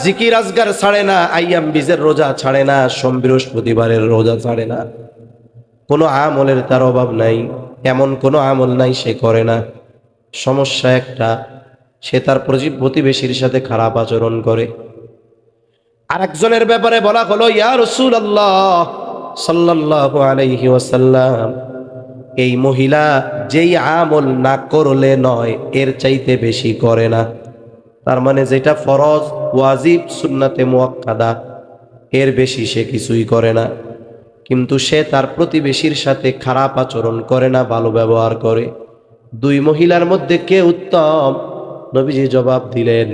জিকির আজগার ছাড়ে না, আইয়াম বীজের রোজা ছাড়ে না, সোম বৃহস্পতিবারের রোজা ছাড়ে না। কোনো আমলের তার অভাব নাই, এমন কোনো আমল নাই সে করে না। সমস্যা একটা, সে তার প্রতিবেশীর সাথে খারাপ আচরণ করে। আরেকজনের ব্যাপারে বলা হলো, ইয়া রাসূলুল্লাহ সাল্লাল্লাহু আলাইহি ওয়াসাল্লাম, এই মহিলা যেই আমল না করলে নয় এর চাইতে বেশি করে না। তার মানে যেটা ফরজ, ওয়াজিব, সুন্নাতে মুআক্কাদা, এর বেশি সে কিছুই করে না। কিন্তু সে তার প্রতিবেশীর সাথে খারাপ আচরণ করে না, ভালো ব্যবহার করে। দুই মহিলার মধ্যে কে উত্তম? নবীজি জবাব দিলেন,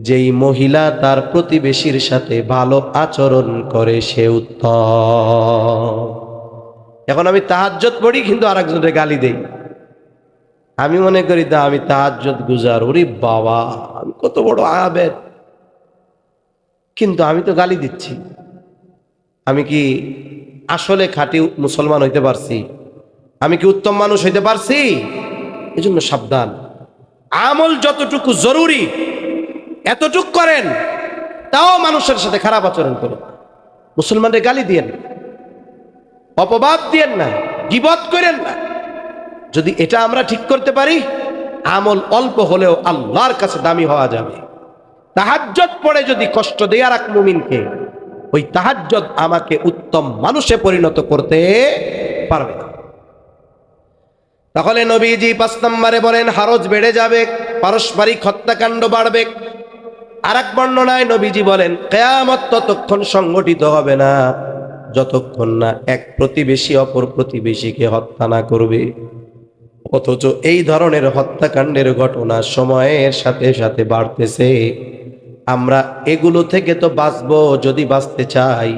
যেই মহিলা তার প্রতিবেশীর সাথে ভালো আচরণ করে সে উত্তম। এখন আমি তাহাজ্জুদ পড়ি, কিন্তু আরেকজনের গালি দেই। আমি মনে করি দা আমি তাহাজ্জুদ গুজার, ওরে বাবা আমি কত বড় আবেদ, কিন্তু আমি তো গালি দিচ্ছি। আমি কি আসলে খাঁটি মুসলমান হইতে পারছি? আমি কি উত্তম মানুষ হইতে পারছি? এজন্য সাবধান। আমল যতটুকু জরুরি এতটুকু করেন, তাও মানুষের সাথে খারাপ আচরণ করেন। মুসলমানদের গালি দিয়েন না, অপবাদ দিয়েন না, গীবত করেন না। যদি এটা আমরা ঠিক করতে পারি, আমল অল্প হলেও আল্লাহর কাছে দামি হওয়া যাবে। তাহাজ্জুদ পড়ে যদি কষ্ট দেয় আর এক মুমিনকে, ওই তাহাজ্জুদ আমাকে উত্তম মানুষে পরিণত করতে পারবে না। তাহলে নবীজি 5 নম্বরে বলেন, হারজ বেড়ে যাবে, পারস্পরিক হত্যাকাণ্ড বাড়বে। আর এক বর্ণনায় নবীজি বলেন, কিয়ামত ততক্ষণ সংগঠিত হবে না যতক্ষণ না এক প্রতিবেশী অপর প্রতিবেশীকে হত্যা না করবে। অথচ এই ধরনের হত্যাকাণ্ডের ঘটনা সময়ের সাথে সাথে বাড়তেছে। আমরা এগুলো থেকে তো বাঁচবো, যদি বাঁচতে চাই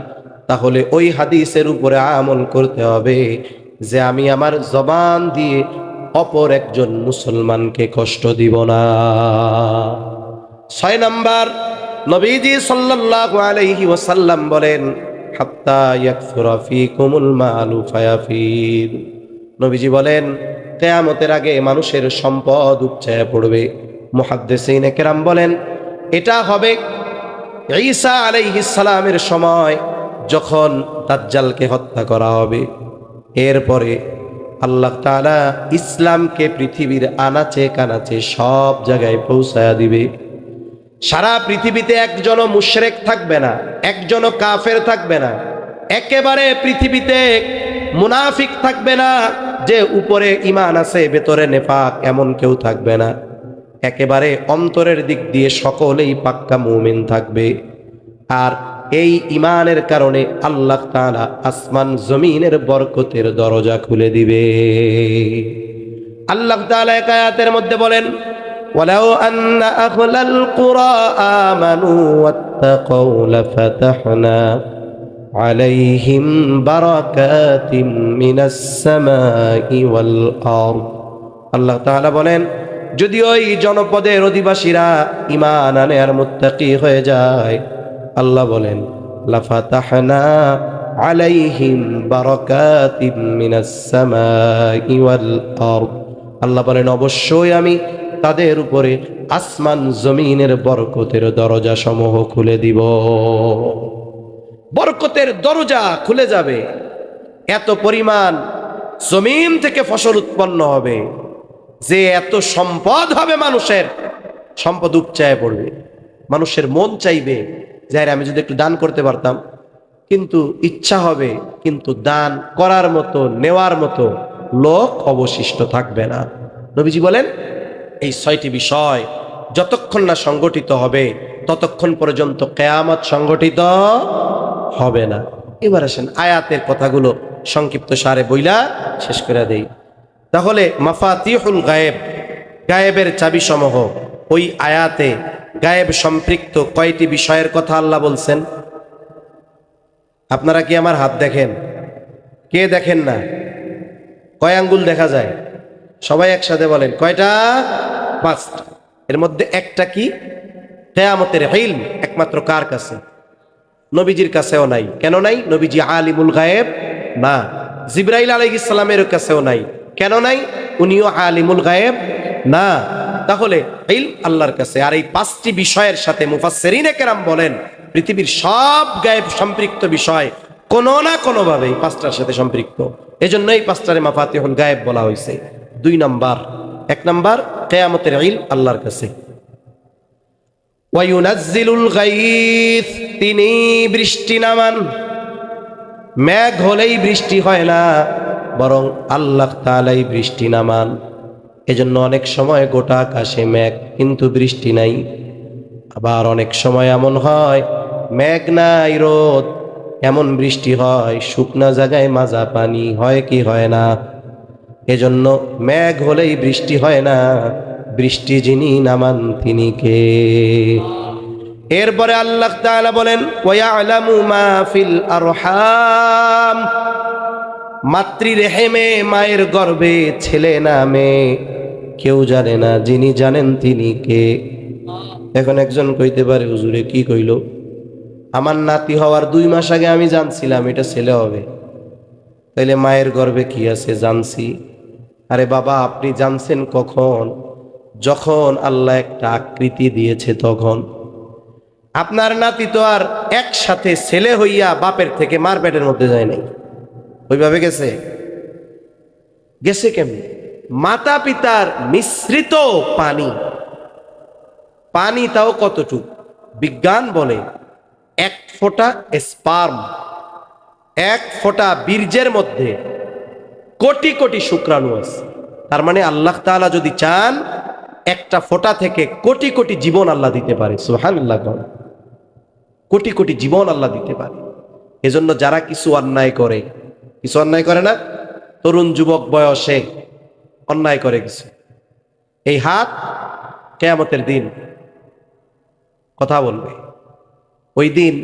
তাহলে ওই হাদিসের উপরে আমল করতে হবে যে আমি আমার জবান দিয়ে অপর একজন মুসলমানকে কষ্ট দিব না। 6 নাম্বার, নবীজি সাল্লাল্লাহু আলাইহি ওয়াসাল্লাম বলেন, হাত্তা ইয়াকসুরা ফীকুমুল মালু ফায়াফির। নবীজি বলেন কিয়ামতের আগে মানুষের সম্পদ উপচে পড়বে। মুহাদ্দিসিনে কেরাম বলেন এটা হবে ঈসা আলাইহিস সালামের সময়, যখন দাজ্জালকে হত্যা করা হবে। এরপরে আল্লাহ তাআলা ইসলামকে পৃথিবীর আনাচে কানাচে সব জায়গায় পৌঁছায়া দিবে। সারা পৃথিবীতে একজনও মুশরিক থাকবে না, একজনও কাফের থাকবে না, একেবারে পৃথিবীতে মুনাফিক থাকবে না, যে উপরে ঈমান আছে ভেতরে নেফাক এমন কেউ থাকবে না। একেবারে অন্তরের দিক দিয়ে সকলেই পাক্কা মুমিন থাকবে। আর এই ঈমানের কারণে আল্লাহ তাআলা আসমান জমিনের বরকতের দরজা খুলে দিবে। আল্লাহ তাআলা এক আয়াতের মধ্যে বলেন ওয়ালাউ আন্না আহলাল কুরা আমানু ওয়াত্তাকাউ লাফাতাহনা আলাইহিম বারাকাতিম মিনাস সামাই ওয়াল আরদ। আল্লাহ তাআলা বলেন যদি ওই জনপদের অধিবাসীরা ঈমান আনে আর মুত্তাকি হয়ে যায়, আল্লাহ বলেন লাফাতাহনা আলাইহিম বারাকাতিম মিনাস সামাই ওয়াল আরদ। আল্লাহ বলেন অবশ্যই আমি তাদের উপরে আসমান জমিনের বরকতের দরজা সমূহ খুলে দিব। বরকতের দরজা খুলে যাবে, এত পরিমাণ জমিন থেকে ফসল উৎপন্ন হবে যে এত সম্পদ হবে, মানুষের সম্পদ উপচায় পড়বে। মানুষের মন চাইবে যে আমি যদি একটু দান করতে পারতাম, কিন্তু ইচ্ছা হবে, কিন্তু দান করার মতো নেওয়ার মতো লোক অবশিষ্ট থাকবে না। নবীজি বলেন এই 6টি বিষয় যতক্ষণ না সংগঠিত হবে ততক্ষণ পর্যন্ত কিয়ামত সংগঠিত হবে না। এবার আসেন আয়াতের কথাগুলো সংক্ষিপ্ত সারে বইলা শেষ করে দেই। তাহলে মাফাতিহুল গায়েব, গায়েবের চাবি সমূহ, ওই আয়াতে গায়েব সম্পৃক্ত কয়টি বিষয়ের কথা আল্লাহ বলছেন? আপনারা কি আমার হাত দেখেন? কে দেখেন না? কয় আঙ্গুল দেখা যায়? সবাই একসাথে বলেন কয়টা? 5টা। এর মধ্যে একটা কি? কিয়ামতের ইলম। একমাত্র কার কাছে? নবীজির কাছেও নাই। কেন নাই? নবীজি আলিমুল গায়েব না। জিবরাইল আলাইহিস সালামের কাছেও নাই। কেন নাই? উনিও আলিমুল গায়েব না। তাহলে ইলম আল্লাহর কাছে। আর এই 5টি বিষয়ের সাথে মুফাসসিরিনে কেরাম বলেন পৃথিবীর সব গায়েব সম্পৃক্ত বিষয় কোনো না কোনো ভাবে 5টার সাথে সম্পৃক্ত। এজন্যই 5টারে মাফাতিহুল গায়েব বলা হয়েছে। 2 নাম্বার, 1 নাম্বার কিয়ামতের ইলম আল্লাহর কাছে। ওয়ায়ুনাজ্জিলুল গায়থ, তিনি বৃষ্টি নামান। মেঘ হলেই বৃষ্টি হয় না, বরং আল্লাহ তাআলাই বৃষ্টি নামান। এজন্য অনেক সময় গোটা আকাশে মেঘ কিন্তু বৃষ্টি নাই। আবার অনেক সময় এমন হয় মেঘ নাই রোদ, এমন বৃষ্টি হয় শুকনা জায়গায় মাজা পানি হয় কি হয় না? এজন্য মেঘ হলেই বৃষ্টি হয় না, বৃষ্টি যিনি নামান তিনি কে? এরপরে আল্লাহ তাআলা বলেন ওয়ায়ালামু মা ফিল আরহাম, মাতৃ রেহেমে মায়ের গর্ভে ছেলে না মেয়ে কেউ জানে না, যিনি জানেন তিনি কে? এখন একজন কইতে পারে হুজুরে কি কইল? আমার নাতি হওয়ার 2 মাস আগে আমি জানছিলাম এটা ছেলে হবে, তাইলে মায়ের গর্ভে কি আছে জানছি। আরে বাবা, আপনি জানছেন কখন? যখন আল্লাহ একটা আকৃতি দিয়েছে তখন। আপনার নাতি তো আর একসাথে ছেলে হইয়া বাপের থেকে মার পেটের মধ্যে যায় নাই, ওইভাবে গেছে। গেছে কেমনি? মাতা পিতার মিশ্রিত পানি, পানি তাও কতটুক? বিজ্ঞান বলে 1 ফোঁটা স্পার্ম, 1 ফোঁটা বীর্যের মধ্যে কোটি কোটি শুক্রাণু আছে। তার মানে আল্লাহ তাআলা যদি চান একটা ফোঁটা থেকে কোটি কোটি জীবন আল্লাহ দিতে পারে। সুবহানাল্লাহ, কোটি কোটি জীবন আল্লাহ দিতে পারে। এজন্য যারা কিছু অন্যায় করে, কিছু অন্যায় করে না, তরুণ যুবক বয়সে অন্যায় করে কিছু, এই হাত কিয়ামতের দিন কথা বলবে। ওই দিন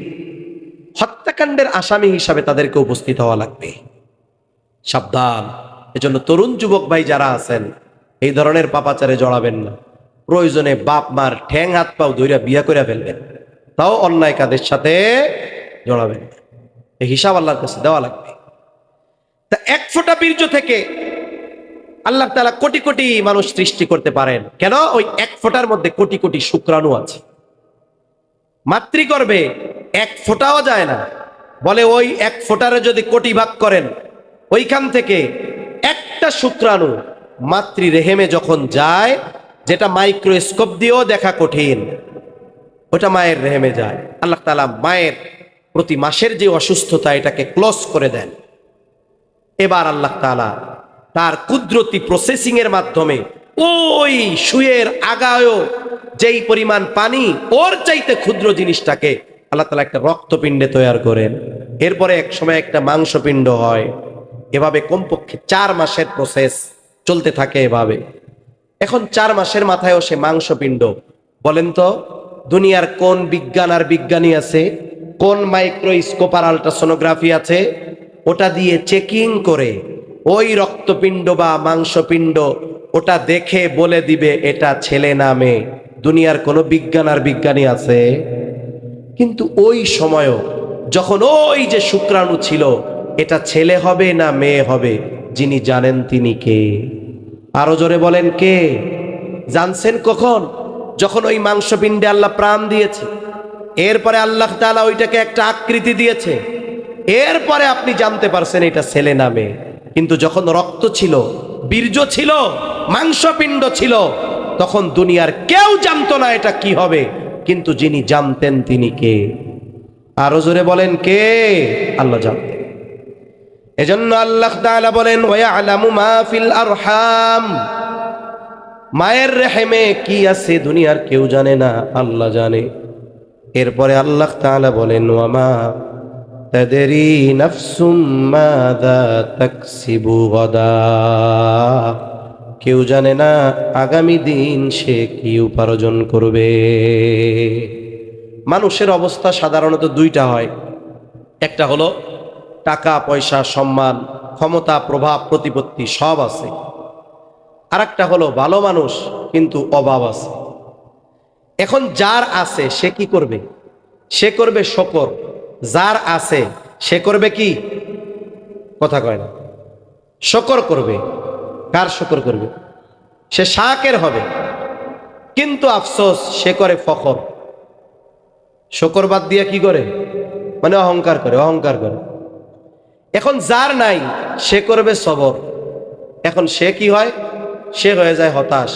হত্যাকাণ্ডের আসামি হিসাবে তাদেরকে উপস্থিত হওয়া লাগবে। সাবধান। এজন্য তরুণ যুবক ভাই যারা আছেন এই ধরনের পাপাচারে জড়াবেন না। প্রয়োজনে বাপ মার ঠ্যাং হাত পাও ধইরা বিয়া করে ফেলবেন, তাও অন্যায় কাদের সাথে জড়াবেন। এই হিসাব আল্লাহর কাছে দেওয়া লাগবে। তা 1 ফোঁটা বীর্য থেকে আল্লাহ তাআলা কোটি কোটি মানুষ সৃষ্টি করতে পারেন, কেন? ওই এক ফোঁটার মধ্যে কোটি কোটি শুক্রাণু আছে। মাতৃগর্ভে এক ফোঁটাও যায় না, বলে ওই এক ফোঁটারে যদি কোটি ভাগ করেন, ওইখান থেকে একটা শুক্রাণু মাতৃ রেহেমে যখন যায়, যেটা মাইক্রোস্কোপ দিয়েও দেখা কঠিন, ওটা মায়ের রেহেমে যায়। আল্লাহ তাআলা মায়ের প্রতি মাসের যে অসুস্থতা, এটাকে ক্লোজ করে দেন। এবার আল্লাহ তাআলা তার কুদরতি প্রসেসিং এর মাধ্যমে ওই সুয়ের আগায়ও যেই পরিমাণ পানি, ওর চাইতে ক্ষুদ্র জিনিসটাকে আল্লাহ তাআলা একটা রক্তপিণ্ডে তৈরি করেন। এরপরে এক সময় একটা মাংসপিণ্ড হয়। এভাবে কমপক্ষে 4 মাসের প্রসেস চলতে থাকে এভাবে। এখন 4 মাসের মাথায়ও সে মাংসপিণ্ড। বলেন তো, দুনিয়ার কোন বিজ্ঞান আর বিজ্ঞানী আছে, কোন মাইক্রোস্কোপ আর আল্ট্রাসোনোগ্রাফি আছে, ওটা দিয়ে চেকিং করে ওই রক্তপিণ্ড বা মাংসপিণ্ড ওটা দেখে বলে দিবে এটা ছেলে না মেয়ে? দুনিয়ার কোনো বিজ্ঞান আর বিজ্ঞানী আছে? কিন্তু ওই সময়ও যখন ওই যে শুক্রাণু ছিল, এটা ছেলে হবে না মেয়ে হবে, যিনি জানেন তিনি কে? আরো জোরে বলেন, কে? জানছেন কখন? যখন ওই মাংসপিণ্ডে আল্লাহ প্রাণ দিয়েছে, এরপরে আল্লাহ তাআলা ওইটাকে একটা আকৃতি দিয়েছে, এরপরে আপনি জানতে পারছেন এটা ছেলে না মেয়ে। কিন্তু যখন রক্ত ছিল, বীর্য ছিল, মাংসপিণ্ড ছিল, তখন দুনিয়ার কেউ জানতো না এটা কি হবে, কিন্তু যিনি জানতেন তিনি কে? আরো জোরে বলেন, কে? আল্লাহ জানতেন। এজন্য আল্লাহ তাআলা বলেন, ওয়ায়ালামু মা ফিল আরহাম, মায়ের রেহেমে কি আছে দুনিয়ার কেউ জানে না, আল্লাহ জানে। এরপরে আল্লাহ তাআলা বলেন, ওয়ামা তাদরি নাফসুম মাযা তাকসিবু গাদা, কেউ জানে না আগামী দিন সে কি উপার্জন করবে। মানুষের অবস্থা সাধারণত দুইটা হয়, একটা হলো টাকা পয়সা, সম্মান, ক্ষমতা, প্রভাব, প্রতিপত্তি সব আছে। আর একটা হলো ভালো মানুষ কিন্তু অভাব আছে। এখন যার আছে সে কি করবে? সে করবে শকর। যার আছে সে করবে কি? কথা কয় না, শকর করবে। কার শকর করবে? সে শাকের হবে, কিন্তু আফসোস সে করে ফখর। শকর বাদ দিয়ে কি করে? মানে অহংকার করে, অহংকার করে। এখন যার নাই সে করবে সবর। এখন সে কি হয়? সে হয়ে যায় হতাশ।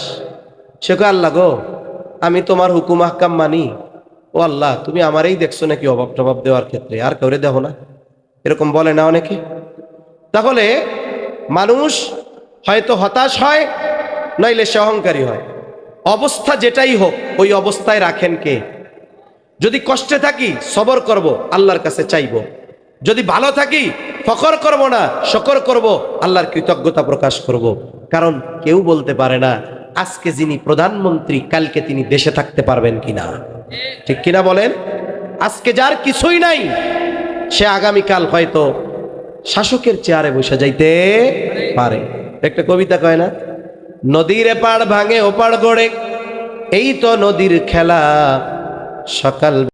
সে কয়, আল্লাহ গো, আমি তোমার হুকুম আহকাম মানি, ও আল্লাহ তুমি আমারই দেখছো নাকি অভাব টভাব দেওয়ার ক্ষেত্রে, আর কাউরে দেখো না? এরকম বলে না অনেকে? তাহলে মানুষ হয়তো হতাশ হয়, নইলে সে অহংকারী হয়। অবস্থা যেটাই হোক, ওই অবস্থায় রাখেন কে? যদি কষ্টে থাকি সবর করব, আল্লাহর কাছে চাইব। যদি ভালো থাকি ফখর করব না, শকর করব, আল্লাহর কৃতজ্ঞতা প্রকাশ করব। কারণ কেউ বলতে পারে না আজকে যিনি প্রধানমন্ত্রী কালকে তিনি দেশে থাকতে পারবেন কিনা। ঠিক কিনা বলেন? আজকে যার কিছুই নাই সে আগামীকাল হয়তো শাসকের চেয়ারে বসে যাইতে পারে। একটা কবিতা কয় না, নদীর এপাড় ভাঙে ওপাড় গড়ে, এই তো নদীর খেলা, সকাল